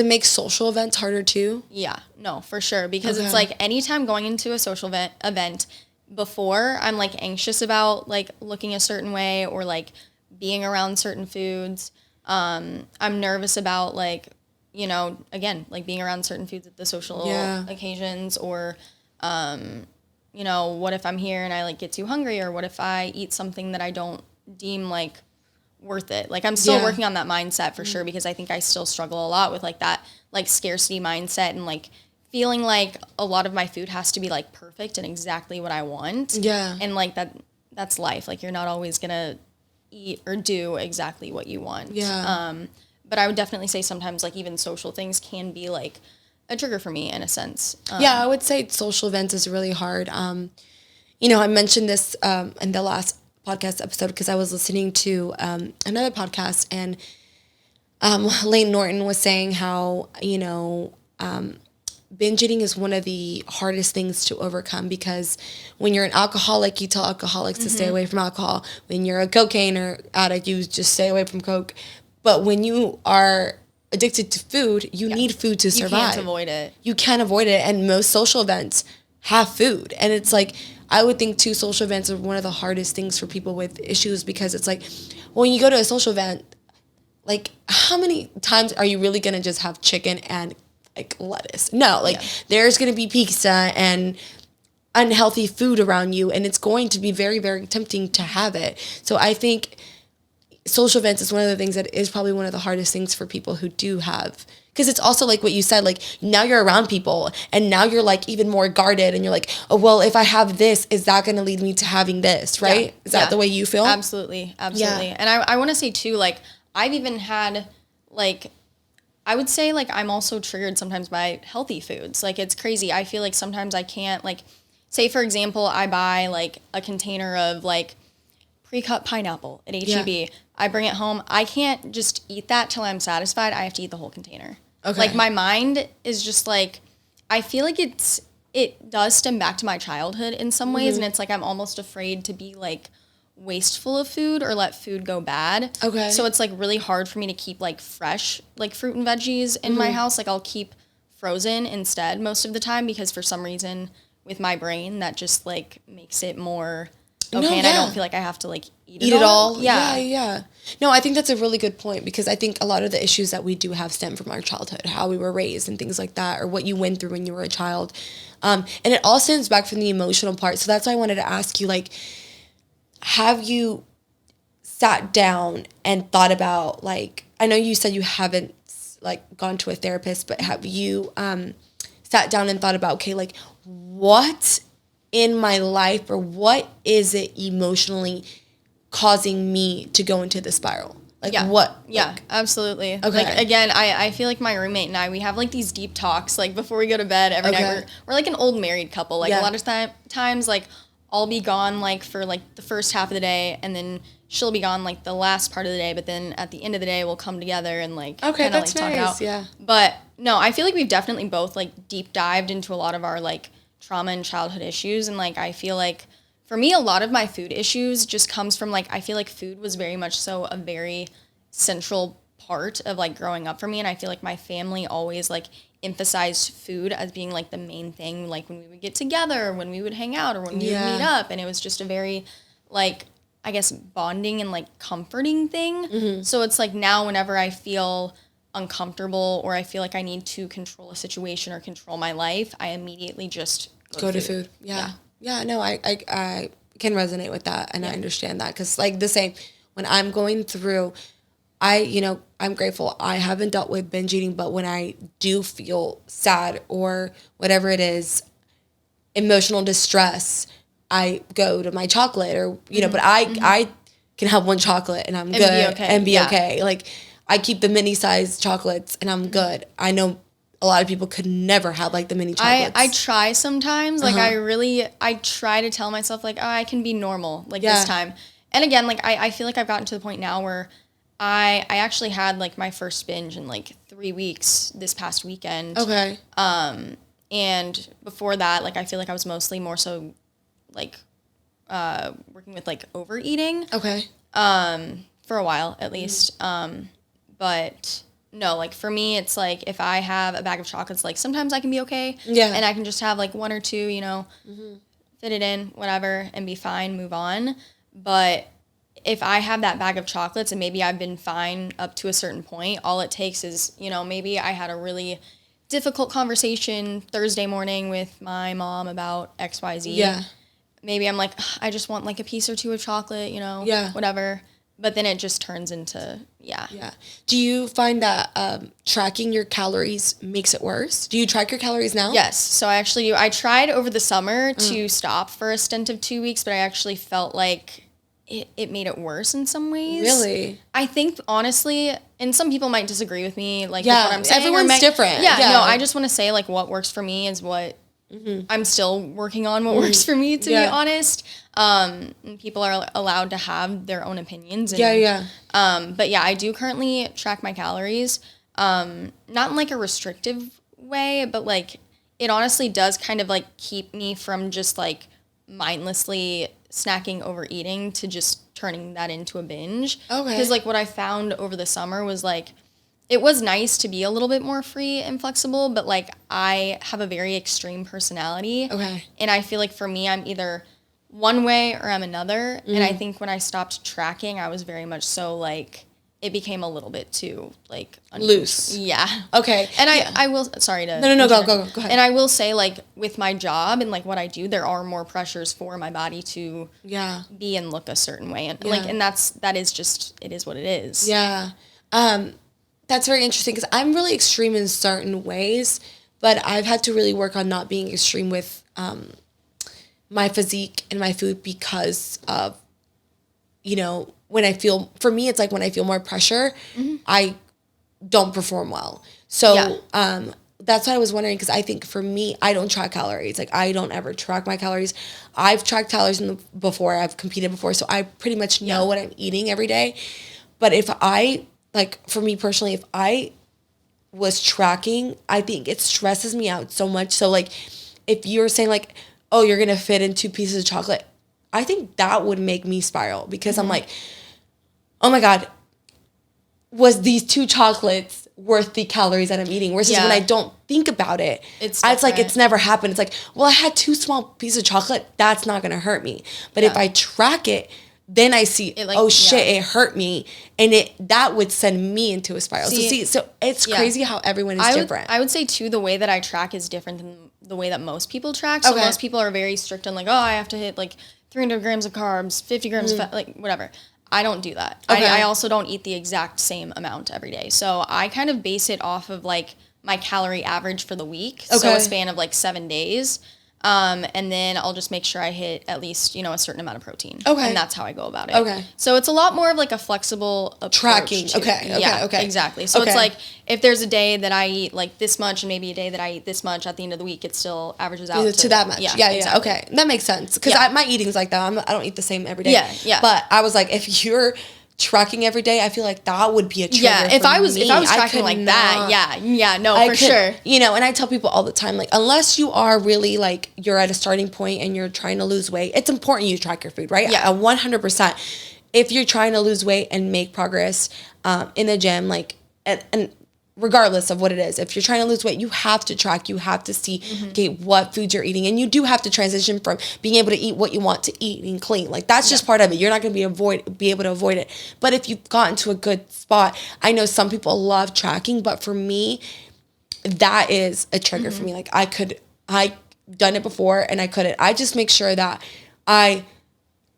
it make social events harder too? Yeah, no, for sure. Because it's like anytime going into a social event before, I'm like anxious about like looking a certain way or like being around certain foods. I'm nervous about like, you know, again, like being around certain foods at the social occasions, or, you know, what if I'm here and I like get too hungry, or what if I eat something that I don't deem like worth it. Like I'm still working on that mindset for sure, because I think I still struggle a lot with like that like scarcity mindset and like feeling like a lot of my food has to be like perfect and exactly what I want. Yeah. And like that's life. Like you're not always gonna eat or do exactly what you want. Yeah. But I would definitely say sometimes like even social things can be like a trigger for me in a sense. Yeah, I would say social events is really hard. You know, I mentioned this in the last podcast episode because I was listening to another podcast, and Layne Norton was saying how, you know, binge eating is one of the hardest things to overcome, because when you're an alcoholic, you tell alcoholics to stay away from alcohol. When you're a cocaine or addict, you just stay away from coke. But when you are addicted to food, you need food to survive. You can't avoid it. You can't avoid it. And most social events have food. And it's like, I would think too, social events are one of the hardest things for people with issues, because it's like, when you go to a social event, like how many times are you really going to just have chicken and like lettuce? No, like there's going to be pizza and unhealthy food around you, and it's going to be very, very tempting to have it. So I think social events is one of the things that is probably one of the hardest things for people who do have, because it's also like what you said, like now you're around people and now you're like even more guarded, and you're like, oh, well, if I have this, is that going to lead me to having this, right? Is that the way you feel? Absolutely. Yeah. And I want to say too, like I've even had like, I would say like I'm also triggered sometimes by healthy foods. Like it's crazy. I feel like sometimes I can't, like, say for example, I buy like a container of like pre-cut pineapple at H-E-B. I bring it home. I can't just eat that till I'm satisfied. I have to eat the whole container. Okay. Like my mind is just like, I feel like it does stem back to my childhood in some ways. And it's like, I'm almost afraid to be like wasteful of food or let food go bad. Okay. So it's like really hard for me to keep like fresh, like fruit and veggies in my house. Like I'll keep frozen instead most of the time, because for some reason with my brain that just like makes it more okay. No, And I yeah. don't feel like I have to like eat it all. Yeah. Yeah. No, I think that's a really good point, because I think a lot of the issues that we do have stem from our childhood, how we were raised and things like that, or what you went through when you were a child. And it all stems back from the emotional part. So that's why I wanted to ask you, like, have you sat down and thought about, like, I know you said you haven't like gone to a therapist, but have you sat down and thought about, okay, like, what in my life, or what is it emotionally causing me to go into the spiral? Like, what? Yeah, like, absolutely. Okay. Like, again, I feel like my roommate and I, we have like these deep talks like before we go to bed every night. We're like an old married couple. Like a lot of times, like I'll be gone like for like the first half of the day, and then she'll be gone like the last part of the day. But then at the end of the day, we'll come together and like okay, kind of that's like talk nice. out. Yeah. But no, I feel like we've definitely both like deep dived into a lot of our like trauma and childhood issues, and like I feel like for me, a lot of my food issues just comes from like I feel like food was very much so a very central part of like growing up for me, and I feel like my family always like emphasized food as being like the main thing, like when we would get together, when we would hang out, or when we would meet up, and it was just a very like I guess bonding and like comforting thing. So it's like now whenever I feel uncomfortable or I feel like I need to control a situation or control my life, I immediately just go to food. Yeah, no, I can resonate with that, and I understand that, because like the same, when I'm going through, I'm grateful I haven't dealt with binge eating, but when I do feel sad or whatever it is, emotional distress, I go to my chocolate, or but I can have one chocolate and I'm good and be okay. Like, I keep the mini size chocolates and I'm good. I know a lot of people could never have like the mini chocolates. I try sometimes, like I try to tell myself like, oh, I can be normal like this time. And again, like I feel like I've gotten to the point now where I actually had like my first binge in like 3 weeks this past weekend. Okay. And before that, like I feel like I was mostly more so like working with like overeating. Okay. For a while at least. But no, like for me, it's like if I have a bag of chocolates, like sometimes I can be okay. Yeah. And I can just have like one or two, fit it in, whatever, and be fine, move on. But if I have that bag of chocolates and maybe I've been fine up to a certain point, all it takes is, maybe I had a really difficult conversation Thursday morning with my mom about XYZ. Yeah. Maybe I'm like, I just want like a piece or two of chocolate, whatever. But then it just turns into, Yeah. Do you find that tracking your calories makes it worse? Do you track your calories now? Yes. So I actually do. I tried over the summer to stop for a stint of 2 weeks, but I actually felt like it made it worse in some ways. Really? I think, honestly, and some people might disagree with me, like, with what I'm saying. Everyone's different. Yeah, no, I just want to say, like, what works for me is what I'm still working on, what works for me, to be honest. And people are allowed to have their own opinions. And, but yeah, I do currently track my calories, not in, like, a restrictive way, but, like, it honestly does kind of, like, keep me from just, like, mindlessly snacking, overeating, to just turning that into a binge. Okay. Because, like, what I found over the summer was, like, it was nice to be a little bit more free and flexible, but, like, I have a very extreme personality. Okay. And I feel like for me, I'm either one way or I'm another. And I think when I stopped tracking, I was very much so, like, it became a little bit too, like, loose. Yeah. Okay. And I will, sorry to. No, go ahead. And I will say, like, with my job and, like, what I do, there are more pressures for my body to be and look a certain way. And, like, and that is just, it is what it is. Yeah. That's very interesting, because I'm really extreme in certain ways, but I've had to really work on not being extreme with my physique and my food, because of, when I feel, for me, it's like when I feel more pressure, I don't perform well. So that's what I was wondering, because I think for me, I don't track calories. Like, I don't ever track my calories. I've tracked calories before. I've competed before, so I pretty much know what I'm eating every day. But if I, like, for me personally, if I was tracking, I think it stresses me out so much. So, like, if you're saying, like, oh, you're going to fit in 2 pieces of chocolate, I think that would make me spiral, because I'm like, oh my God, was these 2 chocolates worth the calories that I'm eating. Versus when I don't think about it, it's like it's never happened. It's like, well, I had 2 small pieces of chocolate. That's not gonna hurt me. But if I track it, then I see, it, like, oh shit, it hurt me, and that would send me into a spiral. So it's crazy how everyone is different. I would say too, the way that I track is different than the way that most people track. So most people are very strict on like, oh, I have to hit like 300 grams of carbs, 50 grams of fat, like whatever. I don't do that. I also don't eat the exact same amount every day. So I kind of base it off of like my calorie average for the week. So a span of like 7 days. And then I'll just make sure I hit at least, a certain amount of protein. Okay. And that's how I go about it. Okay. So it's a lot more of like a flexible approach. Tracking. Okay. Exactly. So it's like if there's a day that I eat like this much and maybe a day that I eat this much, at the end of the week, it still averages out to that much. Yeah. Exactly. Okay. That makes sense. Because my eating's like that. I don't eat the same every day. Yeah. But I was like, if you're tracking every day, I feel like that would be a trigger. Yeah, if I was tracking like that, for sure. And I tell people all the time, like, unless you are really like you're at a starting point and you're trying to lose weight, it's important you track your food, right? Yeah, 100%. If you're trying to lose weight and make progress in the gym, like, and regardless of what it is, if you're trying to lose weight, you have to track, you have to see, okay, what foods you're eating. And you do have to transition from being able to eat what you want to eat and clean. Like, that's just part of it. You're not going to be able to avoid it. But if you've gotten to a good spot, I know some people love tracking, but for me, that is a trigger for me. Like, I done it before and I couldn't. I just make sure that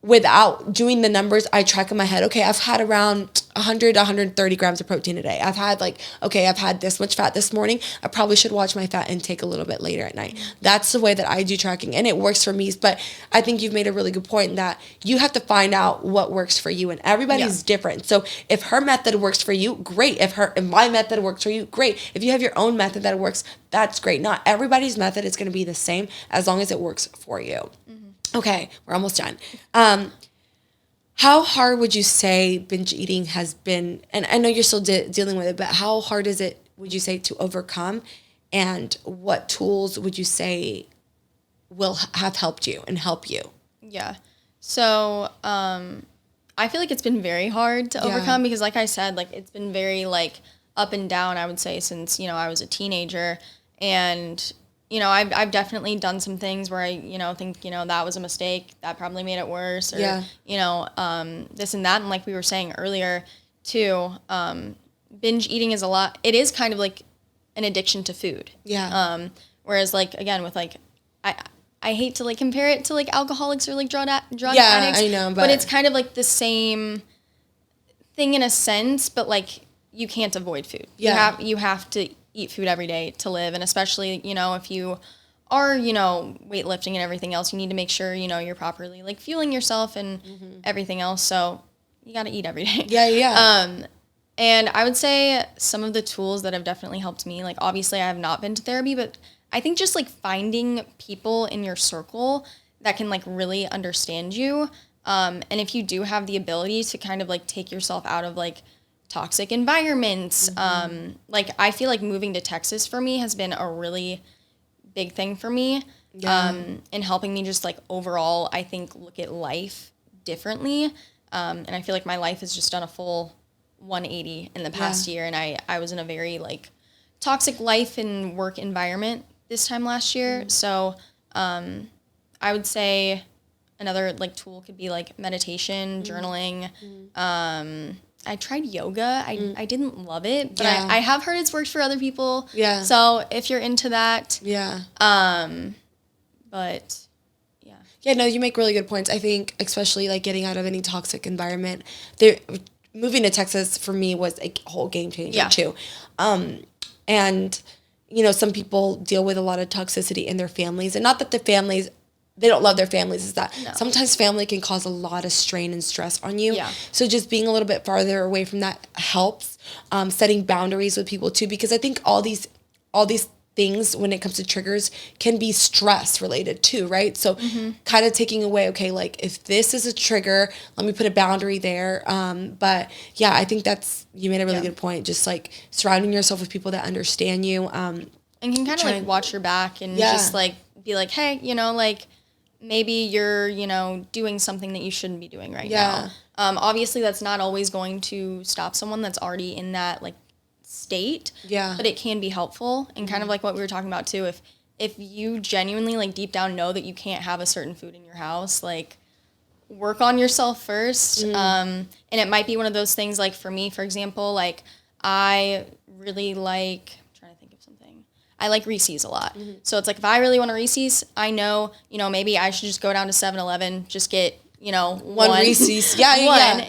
without doing the numbers, I track in my head, okay, I've had around 100 to 130 grams of protein a day. I've had I've had this much fat this morning. I probably should watch my fat intake a little bit later at night. That's the way that I do tracking, and it works for me. But I think you've made a really good point that you have to find out what works for you, and everybody's different. So if her method works for you, great. If my method works for you, great. If you have your own method that works, that's great. Not everybody's method is going to be the same as long as it works for you. Okay, we're almost done. How hard would you say binge eating has been? And I know you're still dealing with it, but how hard is it, would you say, to overcome? And what tools would you say will have helped you and help you? Yeah. So I feel like it's been very hard to overcome because, like I said, like it's been very like up and down, I would say, since, I was a teenager. And I've definitely done some things where I, think, that was a mistake. That probably made it worse. Or, this and that. And like we were saying earlier, too, binge eating is it is kind of like an addiction to food. Yeah. Whereas, like, again, with, like, I hate to, like, compare it to, like, alcoholics or, like, drug addicts. I know. But it's kind of, like, the same thing in a sense, but, like, you can't avoid food. Yeah. You have to eat food every day to live, and especially if you are weightlifting and everything else, you need to make sure you're properly like fueling yourself and everything else, so you got to eat every day. And I would say some of the tools that have definitely helped me, like, obviously I have not been to therapy, but I think just like finding people in your circle that can like really understand you, and if you do have the ability to kind of like take yourself out of like toxic environments. Like, I feel like moving to Texas for me has been a really big thing for me. And helping me just like overall, I think, look at life differently. And I feel like my life has just done a full 180 in the past year. And I was in a very like toxic life and work environment this time last year. So, I would say another like tool could be like meditation, journaling, I tried yoga. I didn't love it, but I have heard it's worked for other people. Yeah. So if you're into that. Yeah. But yeah. Yeah, no, you make really good points. I think especially like getting out of any toxic environment. Moving to Texas for me was a whole game changer too. And some people deal with a lot of toxicity in their families, and not that the families, they don't love their families, is that sometimes family can cause a lot of strain and stress on you. Yeah. So just being a little bit farther away from that helps. Setting boundaries with people too, because I think all these things when it comes to triggers can be stress related too, right? So kind of taking away, okay, like if this is a trigger, let me put a boundary there. But yeah, I think you made a really good point. Just like surrounding yourself with people that understand you. And can kind of like watch your back and just like be like, hey, like, maybe you're, doing something that you shouldn't be doing right now. Obviously, that's not always going to stop someone that's already in that, like, state. Yeah. But it can be helpful, and kind of like what we were talking about too. If you genuinely like deep down know that you can't have a certain food in your house, like work on yourself first. And it might be one of those things, like for me, for example, like I really like, I'm trying to think of something. I like Reese's a lot. So it's like if I really want a Reese's, I know, maybe I should just go down to 7-Eleven, just get, one Reese's. Yeah.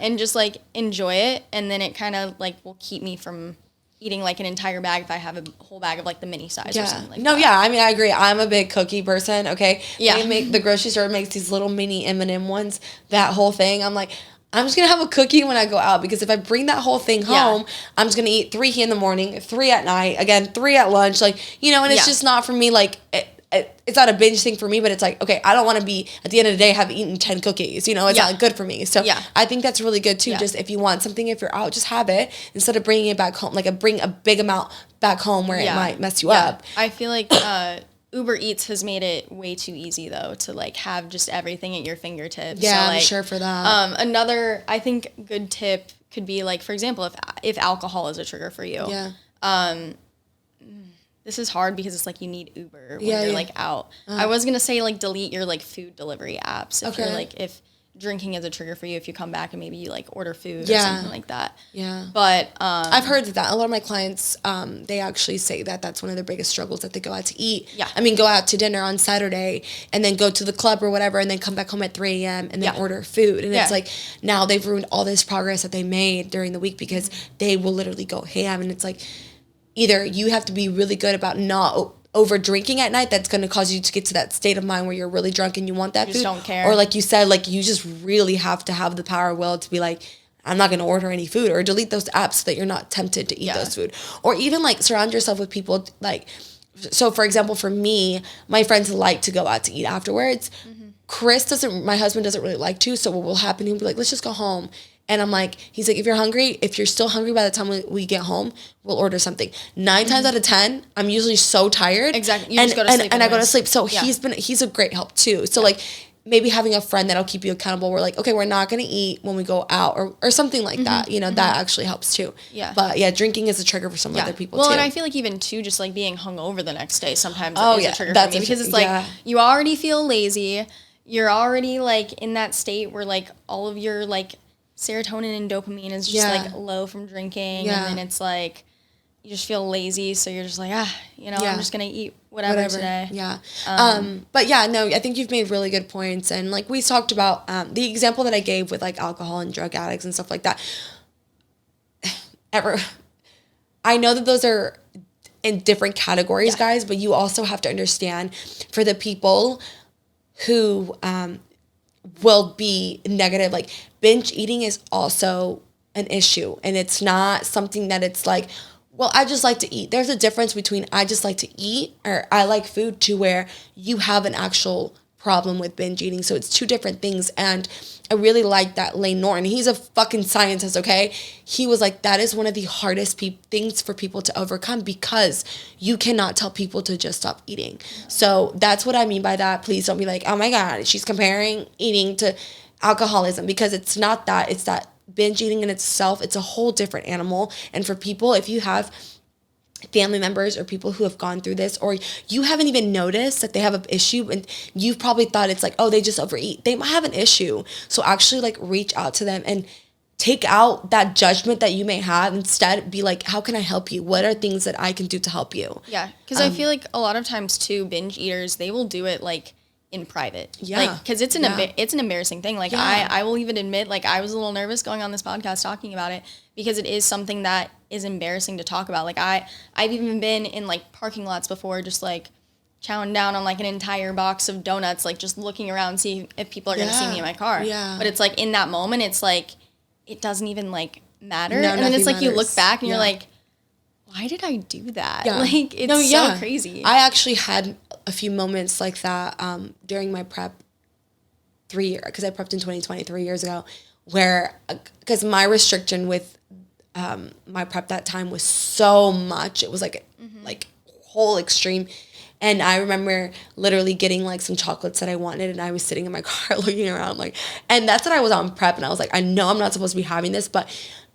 and just like enjoy it. And then it kind of like will keep me from eating like an entire bag if I have a whole bag of like the mini size or something like that. Yeah, I mean, I agree. I'm a big cookie person, okay? Yeah. The grocery store makes these little mini M&M ones, that whole thing. I'm like, I'm just going to have a cookie when I go out, because if I bring that whole thing home, I'm just going to eat 3 in the morning, 3 at night, again, 3 at lunch, like, and it's just not for me, like, it's not a binge thing for me, but it's like, okay, I don't want to be, at the end of the day, have eaten 10 cookies, it's not good for me. So I think that's really good too. Just if you want something, if you're out, just have it instead of bringing it back home, like bring a big amount back home where it might mess you up. I feel like Uber Eats has made it way too easy though to like have just everything at your fingertips. Yeah, so, like, I'm sure for that. Another, I think, good tip could be like, for example, if alcohol is a trigger for you. Yeah. This is hard because it's like you need Uber when you're like out. I was gonna say like delete your like food delivery apps if you're like, if drinking is a trigger for you, if you come back and maybe you like order food or something like that. Yeah. But I've heard that a lot of my clients, they actually say that that's one of their biggest struggles, that they go out to eat. Yeah. I mean, go out to dinner on Saturday and then go to the club or whatever and then come back home at 3 a.m. and then order food. And it's like, now they've ruined all this progress that they made during the week because they will literally go ham. And it's like, either you have to be really good about not over drinking at night, that's going to cause you to get to that state of mind where you're really drunk and you want that food. Just don't care. Or like you said, like you just really have to have the power of will to be like, I'm not going to order any food, or delete those apps so that you're not tempted to eat those food. Or even like surround yourself with people like, so for example, for me, my friends like to go out to eat afterwards. My husband doesn't really like to, so what will happen, he'll be like, let's just go home. And I'm like, he's like, if you're still hungry by the time we get home, we'll order something. 9 times out of 10, I'm usually so tired. Exactly. You just go to sleep. And I go to sleep. So he's a great help too. So like maybe having a friend that'll keep you accountable. We're like, okay, we're not going to eat when we go out or something like that. That actually helps too. Yeah. But drinking is a trigger for some other people too. Well, and I feel like even too, just like being hungover the next day sometimes is a trigger for me, because it's like you already feel lazy. You're already like in that state where like all of your like serotonin and dopamine is just like low from drinking, and then it's like you just feel lazy, so you're just like I'm just gonna eat whatever today. But I think you've made really good points, and like we talked about the example that I gave with like alcohol and drug addicts and stuff like that. I know that those are in different categories, guys, but you also have to understand, for the people who will be negative, like binge eating is also an issue, and it's not something that it's like, well, I just like to eat. There's a difference between I just like to eat or I like food to where you have an actual problem with binge eating. So it's two different things. And I really like that Lane Norton, he's a fucking scientist, okay? He was like, that is one of the hardest things for people to overcome, because you cannot tell people to just stop eating. So that's what I mean by that. Please don't be like, oh my God, she's comparing eating to alcoholism, because it's not that. It's that binge eating in itself, it's a whole different animal. And for people, if you have family members or people who have gone through this, or you haven't even noticed that they have an issue and you've probably thought it's like, oh, they just overeat, they might have an issue. So actually like reach out to them and take out that judgment that you may have. Instead, be like, how can I help you? What are things that I can do to help you? Yeah, because I feel like a lot of times too, binge eaters, they will do it like in private. Like, because it's an embarrassing thing. Like I will even admit, like I was a little nervous going on this podcast talking about it, because it is something that is embarrassing to talk about. Like I've even been in like parking lots before, just like chowing down on like an entire box of donuts, like just looking around, see if people are going to see me in my car. Yeah. But it's like in that moment, it's like, it doesn't even like matter. No, and then it's like you look back and you're like, why did I do that? Yeah. Like it's so crazy. I actually had a few moments like that during my prep 3 years, because I prepped in 2020 3 years ago, where, because my restriction with my prep that time was so much, it was like like whole extreme. And I remember literally getting like some chocolates that I wanted, and I was sitting in my car looking around like, and that's what I was on prep, and I was like, I know I'm not supposed to be having this, but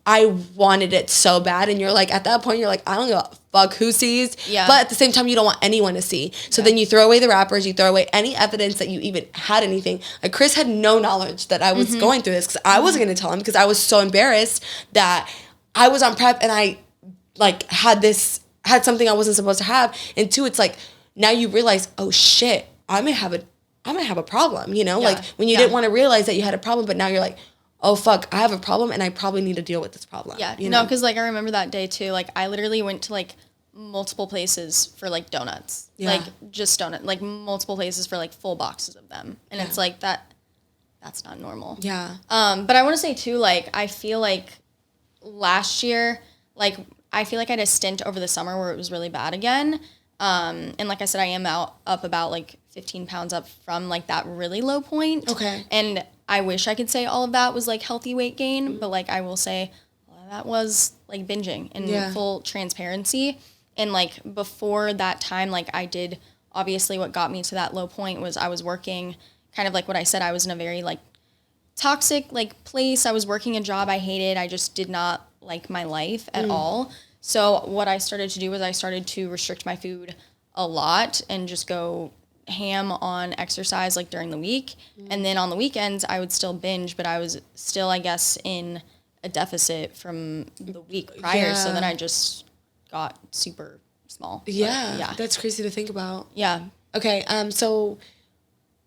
I wanted it so bad. And you're like, at that point, you're like, I don't give a fuck who sees. Yeah. But at the same time, you don't want anyone to see. So then you throw away the wrappers, you throw away any evidence that you even had anything. Like, Chris had no knowledge that I was going through this because I wasn't going to tell him because I was so embarrassed that I was on prep and I, like, had something I wasn't supposed to have. And two, it's like, now you realize, oh shit, I may have a problem, you know? Yeah. Like, when you didn't want to realize that you had a problem, but now you're like, oh fuck, I have a problem and I probably need to deal with this problem. Yeah. You know? No, because like I remember that day too. Like I literally went to like multiple places for like donuts. Yeah. Like just like multiple places for like full boxes of them. And it's like that's not normal. Yeah. But I want to say too, like I feel like last year, like I feel like I had a stint over the summer where it was really bad again. And like I said, I am up about like 15 pounds up from like that really low point. Okay. And I wish I could say all of that was like healthy weight gain, but like I will say a lot of that was like binging and full transparency. And like before that time, like I did, obviously what got me to that low point was I was working kind of like what I said, I was in a very like toxic like place. I was working a job I hated. I just did not like my life at all. So what I started to do was I started to restrict my food a lot and just go ham on exercise like during the week. And then on the weekends I would still binge, but I was still, I guess, in a deficit from the week prior. So then I just got super small. Yeah. That's crazy to think about. Yeah. Okay. So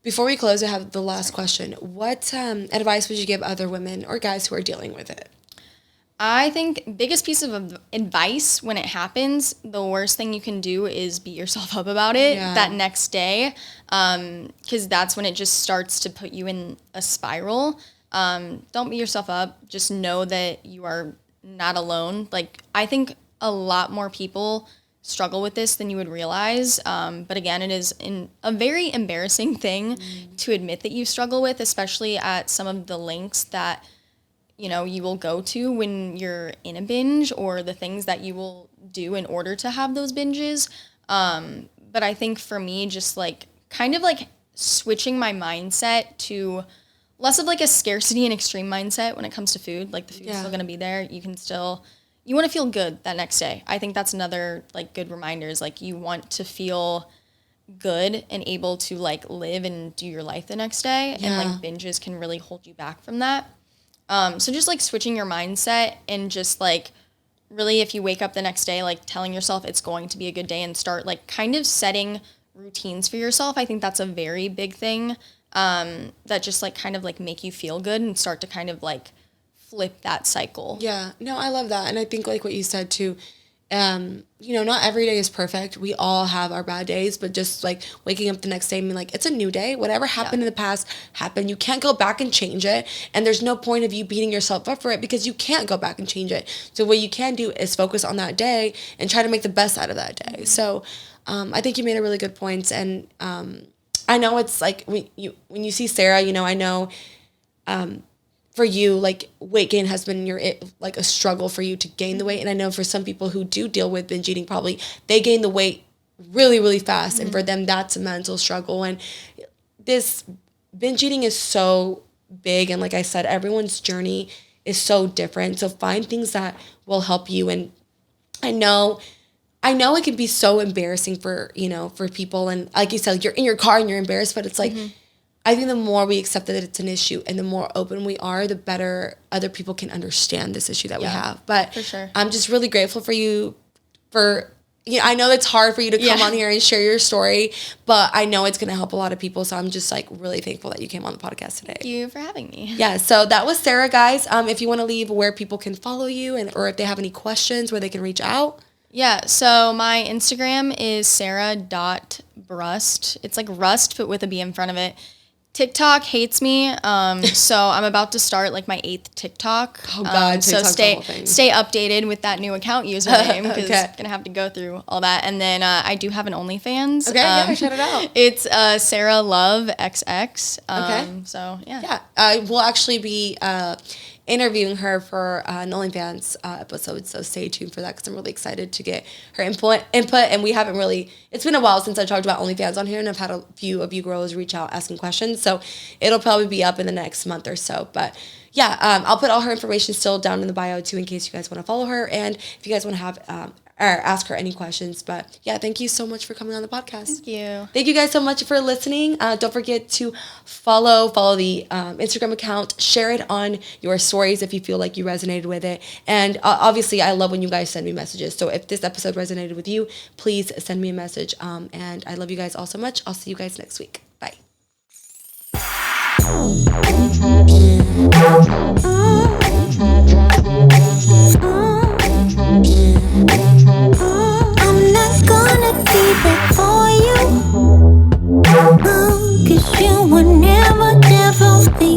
before we close, I have the last question. What advice would you give other women or guys who are dealing with it? I think biggest piece of advice when it happens, the worst thing you can do is beat yourself up about it that next day, because that's when it just starts to put you in a spiral. Don't beat yourself up. Just know that you are not alone. Like, I think a lot more people struggle with this than you would realize. But again, it is a very embarrassing thing to admit that you struggle with, especially at some of the links that you know, you will go to when you're in a binge or the things that you will do in order to have those binges. But I think for me, just like kind of like switching my mindset to less of like a scarcity and extreme mindset when it comes to food. Like the food's still going to be there. You want to feel good that next day. I think that's another like good reminder is like you want to feel good and able to like live and do your life the next day. And like binges can really hold you back from that. So just like switching your mindset and just like really if you wake up the next day, like telling yourself it's going to be a good day and start like kind of setting routines for yourself. I think that's a very big thing that just like kind of like make you feel good and start to kind of like flip that cycle. Yeah, no, I love that. And I think like what you said too, you know, not every day is perfect. We all have our bad days, but just like waking up the next day and being like, it's a new day. Whatever happened in the past happened. You can't go back and change it. And there's no point of you beating yourself up for it because you can't go back and change it. So what you can do is focus on that day and try to make the best out of that day. So I think you made a really good point. And I know it's like when you see Sara, you know, I know for you, like weight gain has been like a struggle for you to gain the weight. And I know for some people who do deal with binge eating, probably they gain the weight really, really fast. And for them, that's a mental struggle. And this binge eating is so big. And like I said, everyone's journey is so different. So find things that will help you. And I know it can be so embarrassing for, you know, for people. And like you said, you're in your car and you're embarrassed, but it's like, I think the more we accept that it's an issue and the more open we are, the better other people can understand this issue that we have. But for sure. I'm just really grateful for you I know it's hard for you to come on here and share your story, but I know it's going to help a lot of people. So I'm just like really thankful that you came on the podcast today. Thank you for having me. Yeah. So that was Sara, guys. If you want to leave where people can follow you or if they have any questions where they can reach out. Yeah, so my Instagram is Sara.Brust. It's like rust, but with a B in front of it. TikTok hates me, so I'm about to start like my 8th TikTok. Oh God, so stay updated with that new account username because I'm gonna have to go through all that. And then I do have an OnlyFans. Okay, shout it out. It's Sara Love XX. Okay. So yeah. Yeah, we'll actually be interviewing her for an OnlyFans episode. So stay tuned for that because I'm really excited to get her input. And we haven't really, it's been a while since I talked about OnlyFans on here, and I've had a few of you girls reach out asking questions. So it'll probably be up in the next month or so. But yeah, I'll put all her information still down in the bio too in case you guys want to follow her and if you guys want to have or ask her any questions. But yeah, thank you so much for coming on the podcast. Thank you. Thank you guys so much for listening. Don't forget to follow the Instagram account. Share it on your stories if you feel like you resonated with it. And obviously, I love when you guys send me messages. So if this episode resonated with you, please send me a message. And I love you guys all so much. I'll see you guys next week. Bye. I'm not gonna be there for you, 'cause you were never there for me.